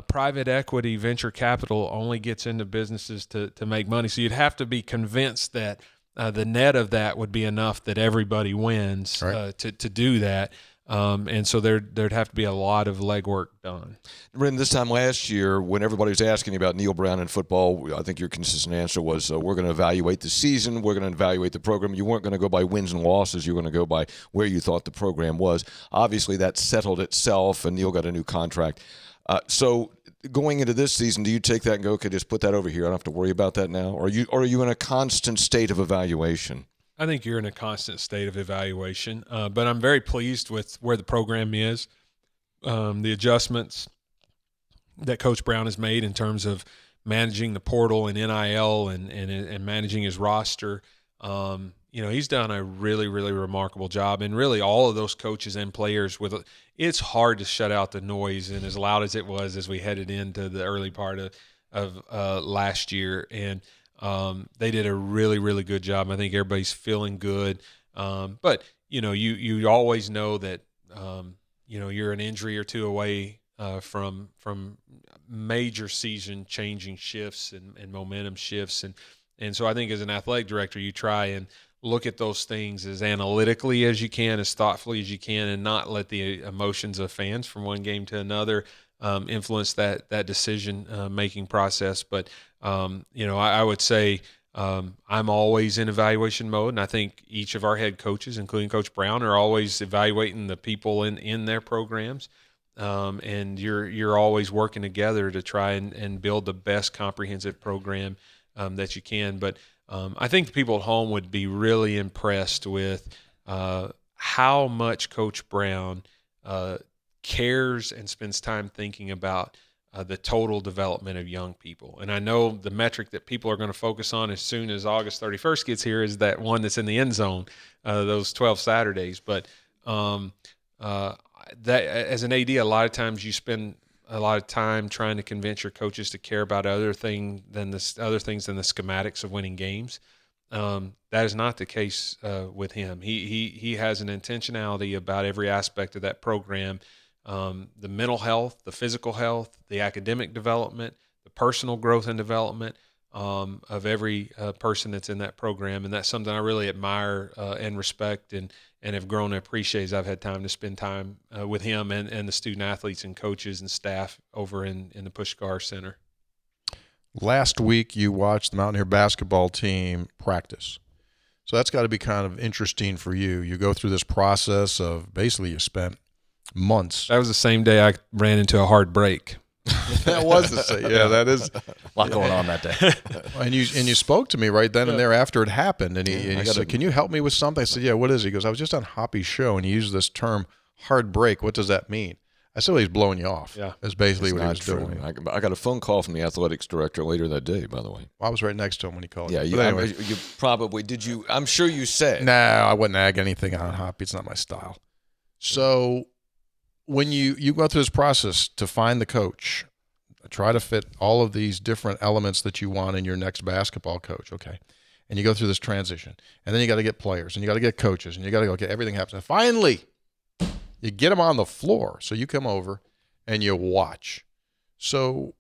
private equity, venture capital only gets into businesses to make money. So you'd have to be convinced that the net of that would be enough that everybody wins to do that. And so there'd have to be a lot of legwork done. Wren, this time last year, when everybody was asking about Neil Brown and football, I think your consistent answer was, we're going to evaluate the season, we're going to evaluate the program. You weren't going to go by wins and losses. You were going to go by where you thought the program was. Obviously, that settled itself, and Neil got a new contract. So going into this season, do you take that and go, okay, just put that over here, I don't have to worry about that now? Or are you in a constant state of evaluation? I think you're in a constant state of evaluation, but I'm very pleased with where the program is, the adjustments that Coach Brown has made in terms of managing the portal and NIL and managing his roster. He's done a really, really remarkable job, and really all of those coaches and players it's hard to shut out the noise, and as loud as it was as we headed into the early part of last year. And they did a really, really good job. I think everybody's feeling good. But you always know that, you're an injury or two away from major season changing shifts and momentum shifts. And so I think as an athletic director, you try and look at those things as analytically as you can, as thoughtfully as you can, and not let the emotions of fans from one game to another influence that decision making process. But I would say I'm always in evaluation mode, and I think each of our head coaches, including Coach Brown, are always evaluating the people in their programs. And you're always working together to try and build the best comprehensive program that you can. But I think the people at home would be really impressed with how much Coach Brown cares and spends time thinking about the total development of young people. And I know the metric that people are going to focus on as soon as August 31st gets here is that one that's in the end zone, those 12 Saturdays. But that as an AD, a lot of times you spend a lot of time trying to convince your coaches to care about other things than the schematics of winning games. That is not the case with him. He has an intentionality about every aspect of that program, the mental health, the physical health, the academic development, the personal growth and development of every person that's in that program. And that's something I really admire and respect and have grown to appreciate as I've had time to spend time with him and the student athletes and coaches and staff over in the Pushkar Center. Last week, you watched the Mountaineer basketball team practice. So that's got to be kind of interesting for you. You go through this process of basically you spent months. That was the same day I ran into a hard break. That was the same. Yeah, that is A lot going on that day. And you spoke to me right then and there after it happened, and he said, "Can you help me with something?" I said, "Yeah, what is it?" He goes, "I was just on Hoppy's show, and he used this term, hard break. What does that mean?" I said, "Well, he's blowing you off." Yeah, that's basically what he was true. doing. I got a phone call from the athletics director later that day, by the way. Well, I was right next to him when he called. Yeah, me. you, But anyway. you probably did. You, I'm sure you said. No, I wouldn't ag anything on Hoppy. It's not my style. So when you go through this process to find the coach, try to fit all of these different elements that you want in your next basketball coach, okay? And you go through this transition. And then you got to get players, and you got to get coaches, and you got to go get everything happens. And finally, you get them on the floor. So you come over and you watch. So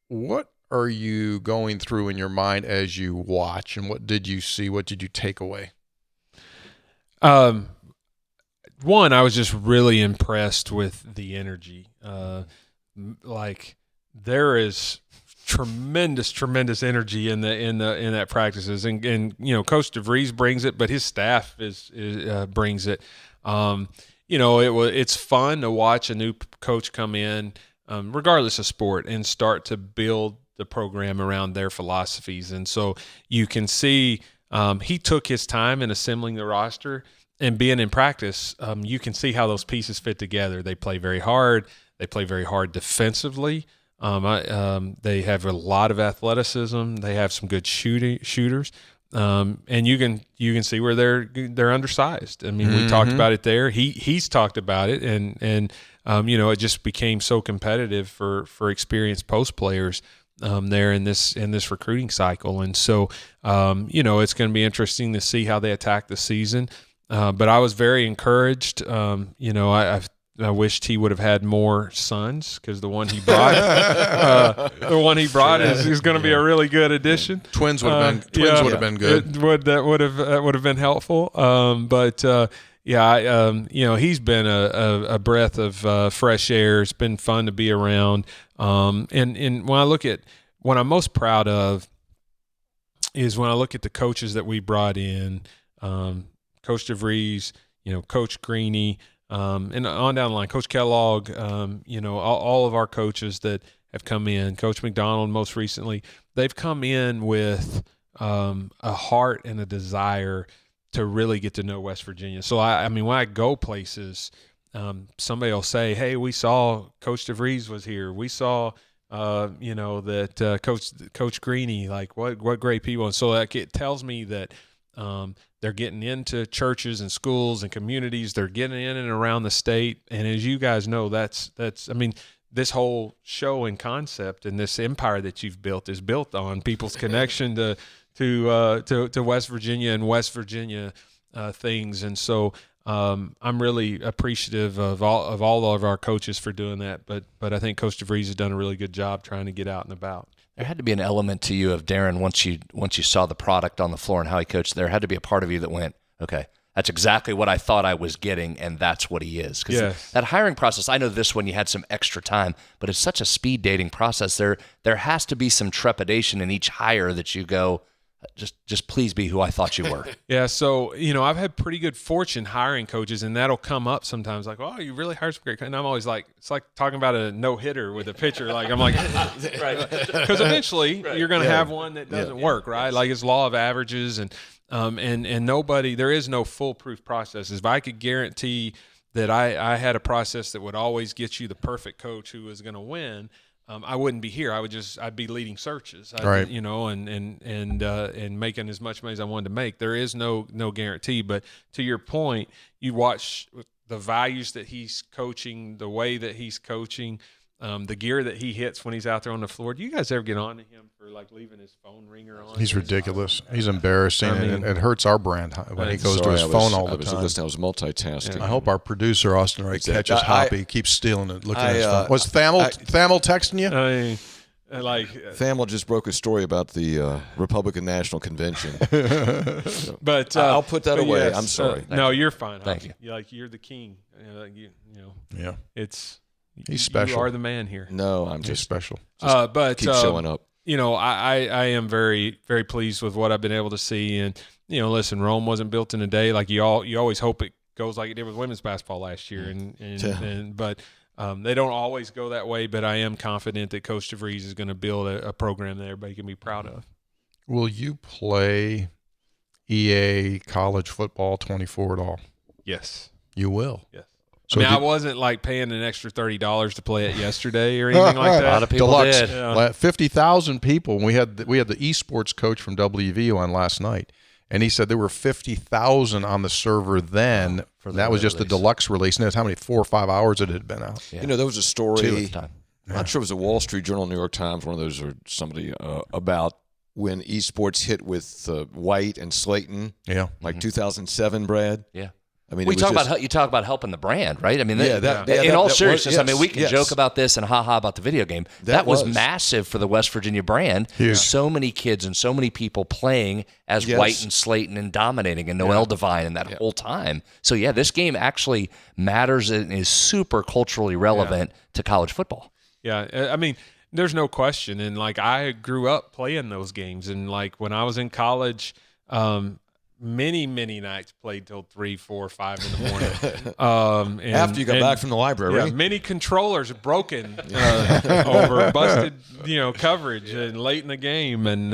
what are you going through in your mind as you watch, and what did you see? What did you take away? One, I was just really impressed with the energy. Like there is tremendous energy in that practices, and you know, Coach DeVries brings it, but his staff brings it. It's fun to watch a new coach come in, regardless of sport, and start to build the program around their philosophies. And so you can see he took his time in assembling the roster. And being in practice, you can see how those pieces fit together. They play very hard. They play very hard defensively. They have a lot of athleticism. They have some good shooters. And you can see where they're undersized. I mean, we talked about it there. He's talked about it, and it just became so competitive for experienced post players there in this recruiting cycle. And so it's going to be interesting to see how they attack the season. But I was very encouraged. I wished he would have had more sons, because the one he brought, is going to be a really good addition. Twins would have been good. That would have been helpful. He's been a breath of fresh air. It's been fun to be around. And when I look at what I'm most proud of is when I look at the coaches that we brought in. Coach DeVries, Coach Greeny, and on down the line, Coach Kellogg, all of our coaches that have come in, Coach McDonald most recently, they've come in with a heart and a desire to really get to know West Virginia. So, I mean, when I go places, somebody will say, hey, we saw Coach DeVries was here. We saw that Coach Greeny, like what great people. And so like, it tells me that they're getting into churches and schools and communities. They're getting in and around the state. And as you guys know, that's I mean, this whole show and concept and this empire that you've built is built on people's connection to West Virginia and West Virginia things. And so I'm really appreciative of all of our coaches for doing that. But I think Coach DeVries has done a really good job trying to get out and about. There had to be an element to you of Darren once you saw the product on the floor and how he coached. There had to be a part of you that went, okay, that's exactly what I thought I was getting, and that's what he is. Because that hiring process, I know this one you had some extra time, but it's such a speed dating process. There has to be some trepidation in each hire that you go, just please be who I thought you were. Yeah, so, I've had pretty good fortune hiring coaches, and that'll come up sometimes like, oh, you really hired some great coaches. And I'm always like, it's like talking about a no-hitter with a pitcher. Like, I'm like, right. Because eventually you're going to have one that doesn't work, right? Like it's law of averages, and nobody, there is no foolproof process. If I could guarantee that I had a process that would always get you the perfect coach who was going to win, I wouldn't be here. I'd be leading searches, right? And making as much money as I wanted to make. There is no guarantee. But to your point, you watch the values that he's coaching, the way that he's coaching. the gear that he hits when he's out there on the floor. Do you guys ever get on to him for like leaving his phone ringer on? He's ridiculous. He's embarrassing, and it hurts our brand when he goes to Sorry, his phone all the time. I was multitasking. I hope our producer Austin Wright catches Hoppy, keeps stealing it, looking at his phone. Was Thamel texting you? Thamel just broke a story about the Republican National Convention. But I'll put that away. Yes, I'm sorry. No, you're fine. Thank you. You're the king. Yeah. He's special. You are the man here. No, I'm He's just special. But keep showing up. I am very, very pleased with what I've been able to see. And listen, Rome wasn't built in a day. Like you always hope it goes like it did with women's basketball last year. But they don't always go that way. But I am confident that Coach DeVries is going to build a program that everybody can be proud of. Will you play EA college football 24 at all? Yes. You will. Yes. So I wasn't like paying an extra $30 to play it yesterday or anything like that. A lot of people Deluxe. did. Yeah. 50,000 people. We had the esports coach from WVU on last night, and he said there were 50,000 on the server then. That was just the deluxe release. And that's how many 4 or 5 hours it had been out. Yeah. There was a 2 story. at the time. I'm not sure it was a Wall Street Journal, New York Times, one of those, or somebody about when esports hit with White and Slayton. Yeah. Like 2007, Brad. Yeah. I mean, you talk about helping the brand, right? I mean, in all seriousness, I mean, we can joke about this and ha about the video game. That was massive for the West Virginia brand. Huge. So many kids and so many people playing as White and Slayton and dominating, and Noel Devine and that whole time. So this game actually matters and is super culturally relevant to college football. Yeah, I mean, there's no question. And like I grew up playing those games, and like when I was in college. Many nights played till 3, 4, 5 in the morning. After you got back from the library, yeah, many controllers broken over busted, coverage and late in the game, and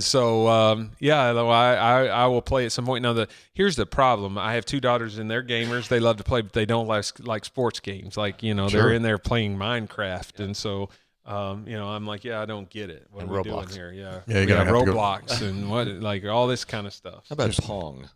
so I will play at some point. Now here's the problem: I have 2 daughters, and they're gamers. They love to play, but they don't like sports games. Like they're in there playing Minecraft, and so. I'm like, I don't get it. What and are we Roblox. doing here? Yeah, you gotta have Roblox and what, like all this kind of stuff. How about Pong?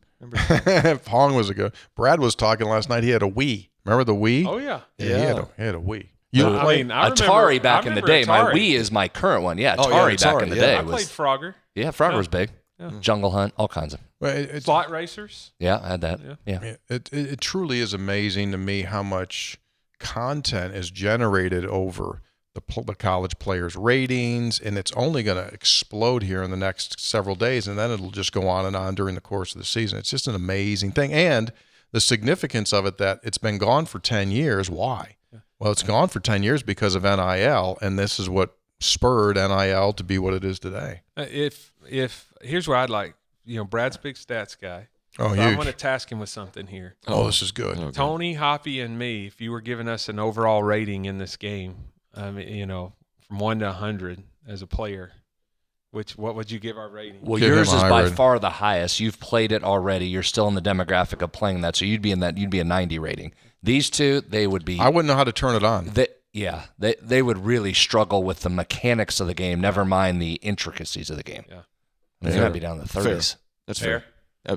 Pong was a good. Brad was talking last night. He had a Wii. Remember the Wii? Oh yeah. He had a Wii. I mean, Atari back in the day. Atari. My Wii is my current one. Yeah, Atari back in the day. I played Frogger. Yeah, Frogger was big. Yeah. Jungle Hunt, all kinds of. It's Slot racers. Yeah, I had that. Yeah. It truly is amazing to me how much content is generated over the college players' ratings, and it's only going to explode here in the next several days, and then it'll just go on and on during the course of the season. It's just an amazing thing, and the significance of it that it's been gone for 10 years. Why? Well, it's gone for 10 years because of NIL, and this is what spurred NIL to be what it is today. If here's what I'd like, Brad's big stats guy. Oh, so huge. I'm going to task him with something here. Oh, this is good. Okay. Tony, Hoppy, and me, if you were giving us an overall rating in this game, from 1 to 100 as a player, what would you give our rating? Well, Give yours him is a by hybrid. far the highest. You've played it already. You're still in the demographic of playing that, so you'd be a 90 rating. These two, they would be. I wouldn't know how to turn it on. They would really struggle with the mechanics of the game. Never mind the intricacies of the game. Yeah, I mean, they might be down in the 30s. That's fair.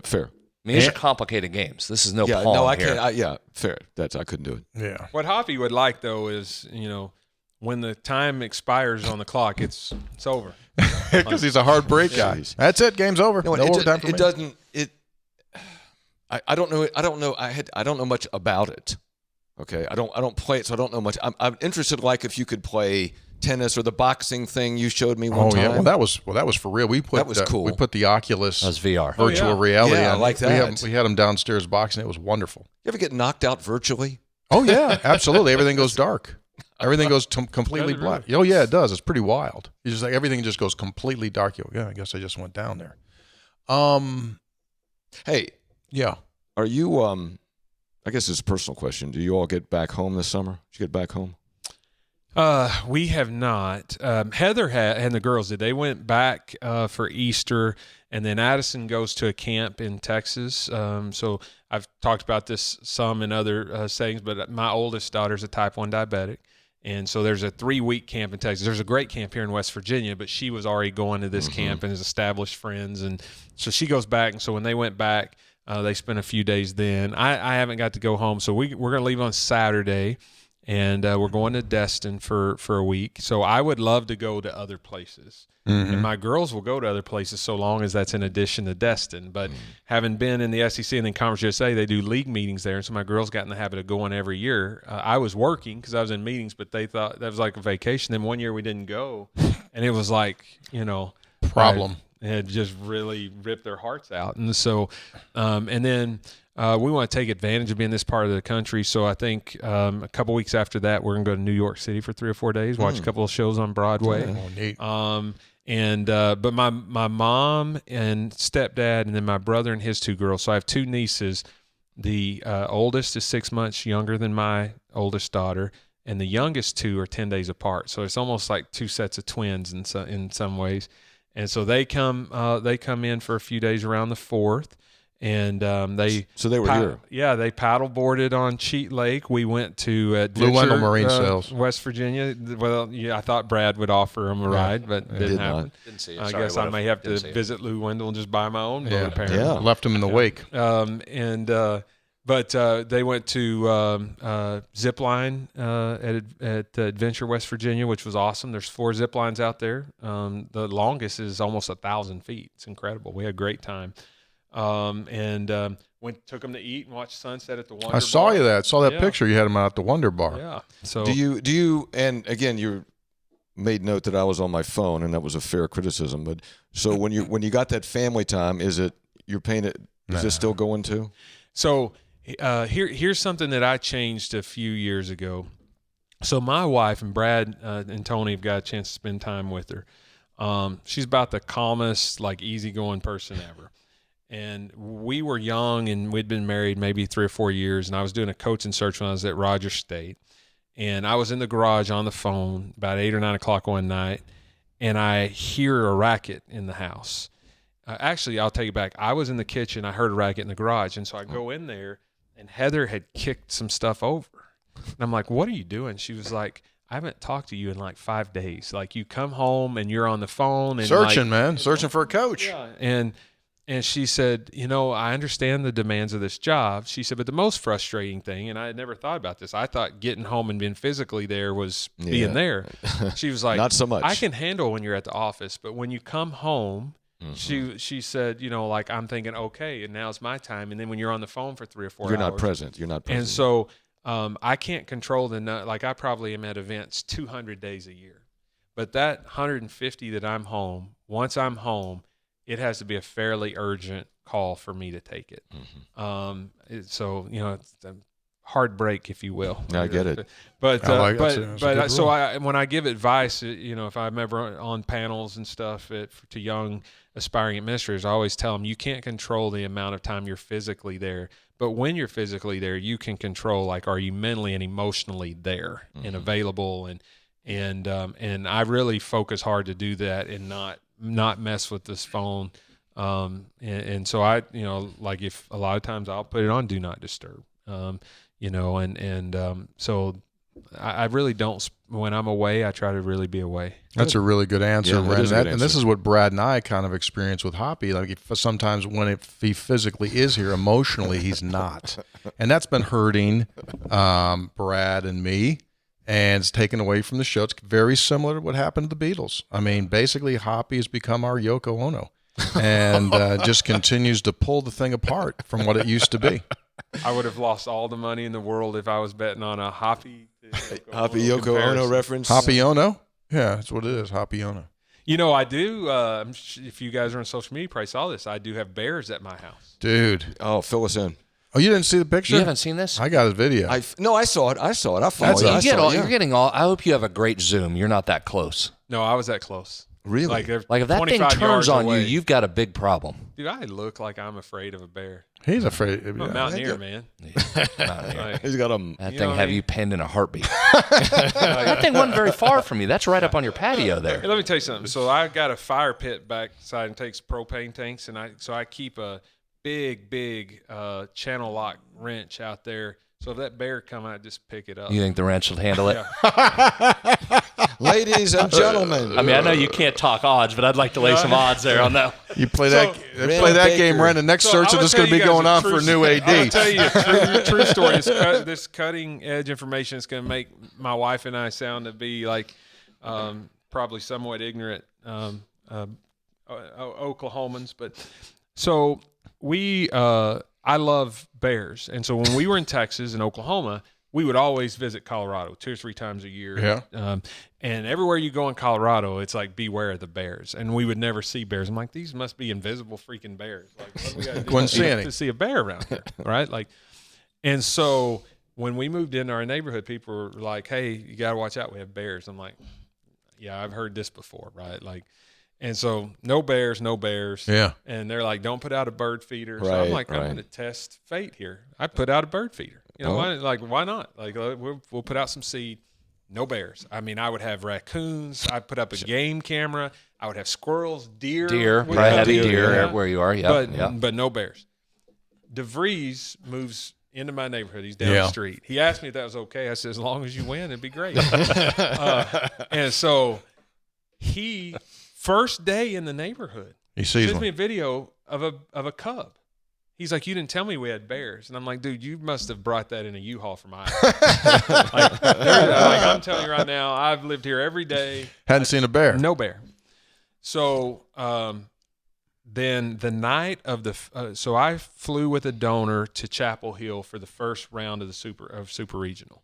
Fair. I mean, these are complicated games. This is no Pong no, I here. can't. Fair. I couldn't do it. Yeah. What Hoppy would like though is when the time expires on the clock, it's over. Because he's a hard break guy. That's it. Game's over. No overtime for me. It doesn't. I don't know. I don't know. I don't know much about it. Okay. I don't play it, so I don't know much. I'm interested. Like if you could play tennis or the boxing thing you showed me one time. Yeah. Well, that was for real. We put that was cool. We put the Oculus That was VR. virtual reality. Yeah, I on. like that. We had them downstairs boxing. It was wonderful. You ever get knocked out virtually? Oh yeah, absolutely. Everything goes dark. Everything goes completely Does it black. really? Oh yeah, it does. It's pretty wild. It's just like everything just goes completely dark. I guess I just went down there. Hey, Yeah. are you? I guess it's a personal question. Do you all get back home this summer? Did you get back home? We have not. Heather and the girls did. They went back for Easter, and then Addison goes to a camp in Texas. So I've talked about this some in other settings, but my oldest daughter's a type 1 diabetic. And so there's a 3-week camp in Texas. There's a great camp here in West Virginia, but she was already going to this camp and has established friends. And so she goes back. And so when they went back, they spent a few days then. I haven't got to go home. So we're going to leave on Saturday. and we're going to Destin for a week. So I would love to go to other places. And my girls will go to other places so long as that's in addition to Destin. But having been in the SEC and then Conference USA, they do league meetings there. And so my girls got in the habit of going every year. I was working because I was in meetings, but they thought that was like a vacation. Then one year we didn't go, and it was like, Problem. It had just really ripped their hearts out. And so, and then we want to take advantage of being this part of the country. So I think a couple weeks after that, we're going to go to New York City for 3 or 4 days, watch a couple of shows on Broadway. Oh, neat. But my mom and stepdad, and then my brother and his 2 girls. So I have 2 nieces. The oldest is 6 months younger than my oldest daughter, and the youngest 2 are 10 days apart. So it's almost like 2 sets of twins in some ways. And so they come in for a few days around the 4th. And So they were here. Yeah, they paddle boarded on Cheat Lake. We went to Blue Wendell Marine Sales, West Virginia. Well, yeah, I thought Brad would offer them a ride, but didn't happen. Didn't see it. I Sorry, guess I may have to visit Blue Wendell and just buy my own boat. Apparently, left them in the wake. But they went to zip line at Adventure, West Virginia, which was awesome. There's 4 zip lines out there. The longest is almost 1,000 feet. It's incredible. We had a great time. Took them to eat and watch sunset at the Wonder Bar. I saw that picture. You had them out at the Wonder Bar. Yeah. So Do you? And again, you made note that I was on my phone, and that was a fair criticism. But so when you got that family time, is it you're paying it? Is this still going to? So here's something that I changed a few years ago. So my wife and Brad and Tony have got a chance to spend time with her. She's about the calmest, like easygoing person ever. And we were young, and we'd been married maybe 3 or 4 years, and I was doing a coaching search when I was at Rogers State. And I was in the garage on the phone about 8 or 9 o'clock one night, and I hear a racket in the house. Actually, I'll take it back. I was in the kitchen. I heard a racket in the garage, and so I go in there, and Heather had kicked some stuff over. And I'm like, what are you doing? She was like, I haven't talked to you in like 5 days. Like, you come home, and you're on the phone. And Searching for a coach. Yeah, and she said, I understand the demands of this job. She said, but the most frustrating thing, and I had never thought about this, I thought getting home and being physically there was being there. She was like, not so much. I can handle when you're at the office, but when you come home, she said, like, I'm thinking, okay, and now's my time. And then when you're on the phone for 3 or 4 hours. You're not present. And so I can't control like, I probably am at events 200 days a year. But that 150 that I'm home, once I'm home, it has to be a fairly urgent call for me to take it. It's a hard break, if you will. I get it. But when I give advice, if I'm ever on panels and stuff to young aspiring administrators, I always tell them you can't control the amount of time you're physically there. But when you're physically there, you can control, like, are you mentally and emotionally there and available? And I really focus hard to do that and not mess with this phone. And so I, like, if a lot of times I'll put it on do not disturb, so I really don't, when I'm away, I try to really be away. That's a really good answer, Yeah, Wren. answer. And this is what Brad and I kind of experience with Hoppy. Like, sometimes if he physically is here, emotionally he's not. And that's been hurting Brad and me. And it's taken away from the show. It's very similar to what happened to the Beatles. I mean, basically, Hoppy has become our Yoko Ono, and just continues to pull the thing apart from what it used to be. I would have lost all the money in the world if I was betting on a Hoppy Yoko Ono reference. Hoppy Ono? Yeah, that's what it is, Hoppy Ono. I do, if you guys are on social media, you probably saw this, I do have bears at my house. Dude. Oh, fill us in. Oh, you didn't see the picture? You haven't seen this? I got his video. No, I saw it. I follow you. You're getting all. I hope you have a great Zoom. You're not that close. No, I was that close. Really? Like if that thing 25 turns yards on away. you, you've got a big problem. Dude, I look like I'm afraid of a bear. He's afraid. I'm a mountaineer, man. Like, He's got a. That thing have you pinned in a heartbeat. That thing wasn't very far from you. That's right up on your patio there. Hey, let me tell you something. So I got a fire pit backside and takes propane tanks, and I keep a big channel lock wrench out there. So if that bear come out, just pick it up. You think the wrench will handle it? Yeah. Ladies and gentlemen. I mean, I know you can't talk odds, but I'd like to lay some odds there on that. You play that game, Wren. The next search is just going to be going on for a new AD. I'll tell you a true story. This cutting edge information is going to make my wife and I sound to be like probably somewhat ignorant Oklahomans, but so I love bears, and so when we were in Texas and Oklahoma, we would always visit Colorado 2 or 3 times a year. Yeah. And everywhere you go in Colorado, it's like beware of the bears, and we would never see bears. I'm like, these must be invisible freaking bears. Like, what do we got to do to see a bear around here, right? Like, and so when we moved into our neighborhood, people were like, "Hey, you got to watch out. We have bears." I'm like, "Yeah, I've heard this before, right?" Like. And so no bears. Yeah. And they're like, don't put out a bird feeder. So I'm like, I'm going to test fate here. I put out a bird feeder. You know, why not? Like, we'll put out some seed. No bears. I mean, I would have raccoons. I'd put up a game camera. I would have squirrels, deer. Probably heavy deer where you are. Yeah. But no bears. DeVries moves into my neighborhood. He's down the street. He asked me if that was okay. I said, as long as you win, it'd be great. And so first day in the neighborhood, he sends me a video of a cub. He's like, you didn't tell me we had bears. And I'm like, dude, you must have brought that in a U-Haul from Iowa. like, I'm telling you right now, I've lived here every day. Hadn't seen a bear. No bear. So then the night of so I flew with a donor to Chapel Hill for the first round of the Super Regional.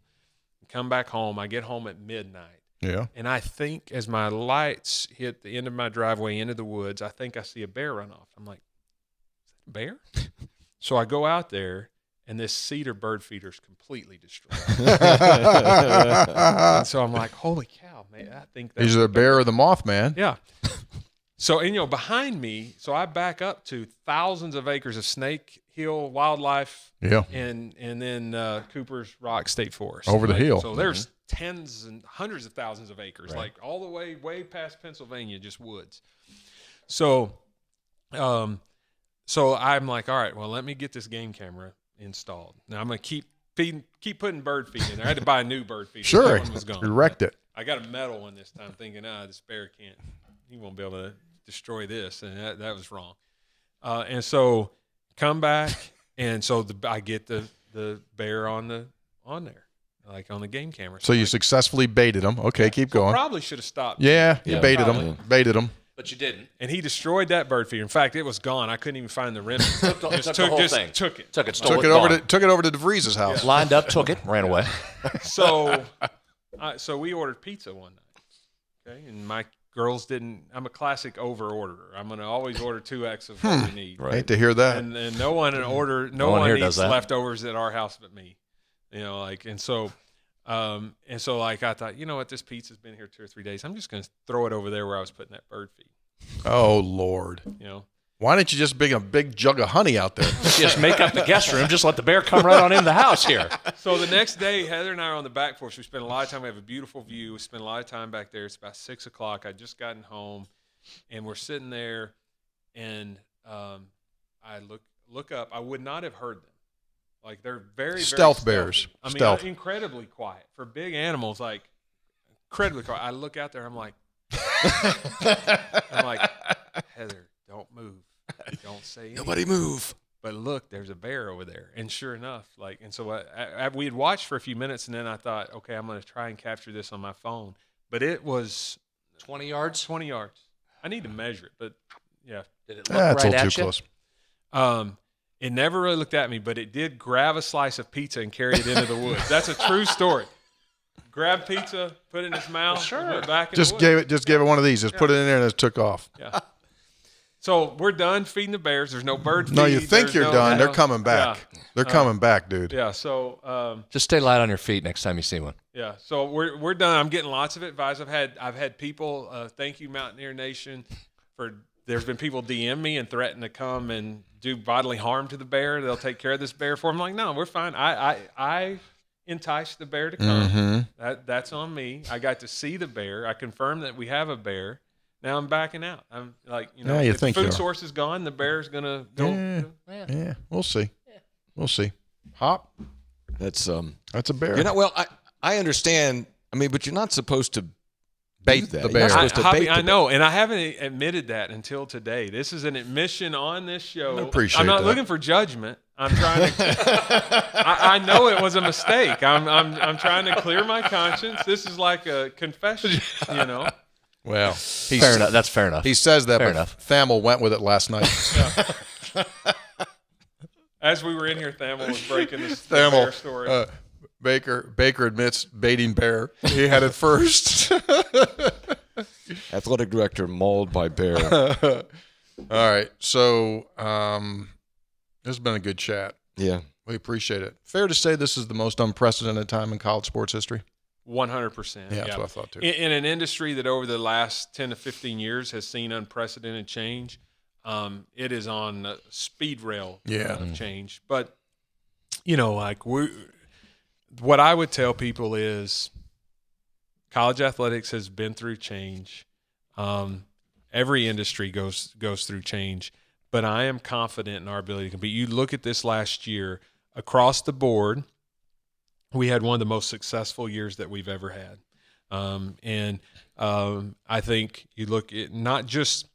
Come back home. I get home at midnight. Yeah. And I think as my lights hit the end of my driveway into the woods, I think I see a bear run off. I'm like, is that a bear? So I go out there, and this cedar bird feeder is completely destroyed. And so I'm like, holy cow, man, I think that's Is it a bear or the Mothman? Yeah. So, and behind me, so I back up to thousands of acres of Snake Hill wildlife. Yeah. And then Cooper's Rock State Forest. Over the hill. So there's tens and hundreds of thousands of acres, like all the way past Pennsylvania, just woods. So, so I'm like, all right, well, let me get this game camera installed. Now I'm gonna keep putting bird feed in there. I had to buy a new bird feeder. Sure, that one was gone. You wrecked it. I got a metal one this time, thinking, this bear he won't be able to destroy this, and that was wrong. And so come back, and so I get the bear on there, like on the game camera. So you successfully baited him. Okay, keep going. Probably should have stopped. Yeah, you baited him. Baited him. But you didn't. And he destroyed that bird feeder. In fact, it was gone. I couldn't even find the remnant. Took the whole thing. Took it. Took it over to DeVries' house. Lined up, took it, ran away. So we ordered pizza one night. Okay, and my girls didn't. I'm a classic over orderer. I'm going to always order 2x of what we need. Hate to hear that. And no one eats leftovers at our house but me. You know, like, and so like I thought, you know what, this pizza's been here 2 or 3 days. I'm just going to throw it over there where I was putting that bird feed. Oh Lord. You know. Why didn't you just bring a big jug of honey out there? Just make up the guest room. Just let the bear come right on in the house here. So the next day, Heather and I are on the back porch. We spent a lot of time. We have a beautiful view. We spent a lot of time back there. It's about 6 o'clock. I'd just gotten home, and we're sitting there, and I look up. I would not have heard them. Like, they're very, stealth very bears. I mean, stealth. Incredibly quiet. For big animals, like, incredibly quiet. I look out there. I'm like, Heather, don't move. Don't say anything. Nobody move. But look, there's a bear over there. And sure enough, and so we had watched for a few minutes, and then I thought, okay, I'm going to try and capture this on my phone. But it was 20 yards? 20 yards. I need to measure it, but yeah. Did it look right at you? Close. It never really looked at me, but it did grab a slice of pizza and carry it into the woods. That's a true story. Grabbed pizza, put it in its mouth, sure. went back in Just the woods. gave it one of these. Just put it in there and it took off. Yeah. So we're done feeding the bears. There's no bird feed. No, you think you're done. They're coming back. Yeah. They're coming back, dude. Yeah. So just stay light on your feet next time you see one. yeah. So we're done. I'm getting lots of advice. I've had people. Thank you, Mountaineer Nation, for. There's been people DM me and threaten to come and do bodily harm to the bear. They'll take care of this bear for them. I'm like, no, we're fine. I enticed the bear to come. Mm-hmm. That's on me. I got to see the bear. I confirmed that we have a bear. Now I'm backing out. I'm like, Yeah, you if the think you food are. source is gone, the bear's gonna go. Yeah, we'll see. We'll see. Hop. That's That's a bear. You're not, well, I understand. I mean, but you're not supposed to bait that. the You're bear. supposed to bait I the know, and I haven't admitted that until today. This is an admission on this show. I appreciate I'm not that. looking for judgment. I'm trying to. I know it was a mistake. I'm trying to clear my conscience. This is like a confession, you know. Well, Fair enough. That's fair enough. He says that, Fair but enough. Thamel went with it last night. As we were in here, Thamel was breaking the bear story. Baker admits baiting bear. He had it first. athletic director mauled by bear. All right. So this has been a good chat. Yeah. We appreciate it. Fair to say this is the most unprecedented time in college sports history? 100%. Yeah, that's what I thought too. In an industry that over the last 10 to 15 years has seen unprecedented change, it is on a speed rail of change. But, you know, like what I would tell people is college athletics has been through change. Every industry goes through change. But I am confident in our ability to compete. You look at this last year, across the board, we had one of the most successful years that we've ever had. I think you look at not just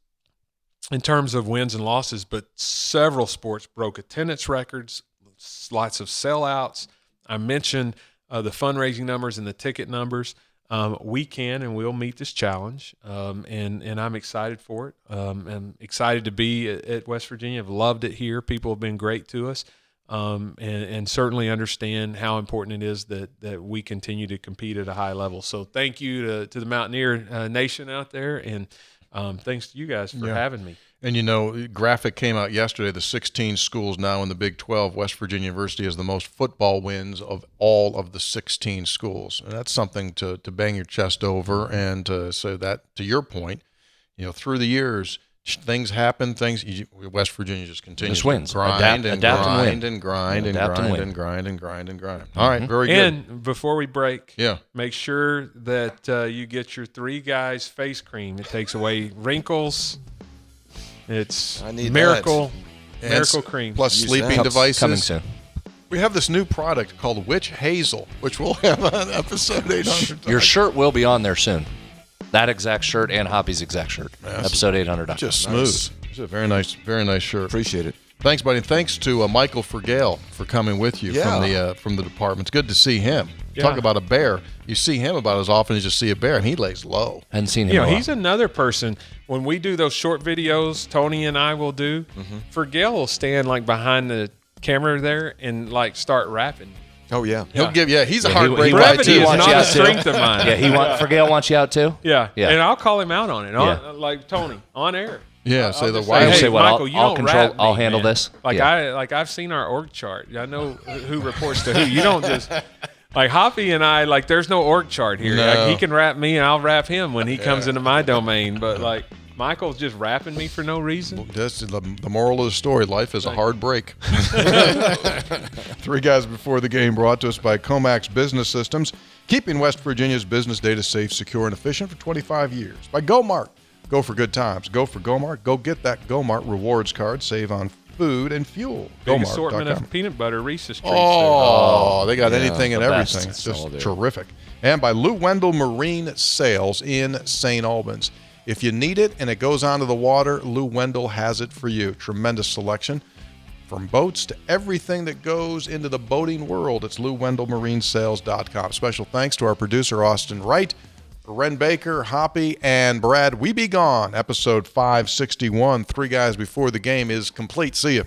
in terms of wins and losses, but several sports broke attendance records, lots of sellouts. I mentioned the fundraising numbers and the ticket numbers. We can and will meet this challenge, and I'm excited for it. I'm excited to be at West Virginia. I've loved it here. People have been great to us, and certainly understand how important it is that we continue to compete at a high level. So thank you to the Mountaineer Nation out there, and thanks to you guys for having me. And, you know, graphic came out yesterday, the 16 schools now in the Big 12. West Virginia University has the most football wins of all of the 16 schools. And that's something to bang your chest over. And so that, to your point, you know, through the years, things happen, West Virginia just continues Just wins. to grind Adapt and win. and grind and Adapt and grind win. and grind and grind and grind. All right, very good. And before we break, Yeah. make sure that you get your 3 Guys face cream. It takes away wrinkles. It's I need miracle And miracle cream. Plus Use sleeping that. devices. Coming soon. We have this new product called Witch Hazel, which we'll have on episode 800. Your shirt will be on there soon. That exact shirt and Hoppy's exact shirt. Yes. Episode 800. Just smooth. It's a very nice shirt. Appreciate it. Thanks, buddy. And thanks to Michael Fergale for coming with you from the department. It's good to see him. Yeah. Talk about a bear. You see him about as often as you see a bear, and he lays low. Hadn't seen him You in know, a while. he's another person. When we do those short videos, Tony and I will do, Fergale will stand like behind the camera there and like start rapping. Oh, yeah. He'll give he's a Yeah, heartbreak he guy Brevity too. is wants not you a out too. strength of mine. Yeah, Fergale wants you out too. Yeah. Yeah. And I'll call him out on it. Yeah. Like Tony, on air. Yeah, say I'll the just wild. hey, Say what, Michael, you I'll don't control- rap me, I'll handle man. this. Like Yeah. I've seen our org chart. I know who reports to who. You don't just like Hoppy and I. Like there's no org chart here. No. Like, he can rap me and I'll rap him when he comes into my domain. But like Michael's just rapping me for no reason. That's the moral of the story. Life is a hard break. 3 Guys Before the Game brought to us by Comax Business Systems, keeping West Virginia's business data safe, secure, and efficient for 25 years. By GoMart. Go for good times. Go for GoMart. Go get that GoMart rewards card. Save on food and fuel. Big assortment GoMart.com. of peanut butter Reese's treats. Oh, they got anything and the best. everything. It's It's just all there. terrific. And by Lou Wendell Marine Sales in St. Albans. If you need it and it goes onto the water, Lou Wendell has it for you. Tremendous selection. From boats to everything that goes into the boating world, it's LouWendellMarineSales.com. Special thanks to our producer, Austin Wright, Wren Baker, Hoppy, and Brad. We Be Gone, episode 561. 3 Guys Before the Game is complete. See you.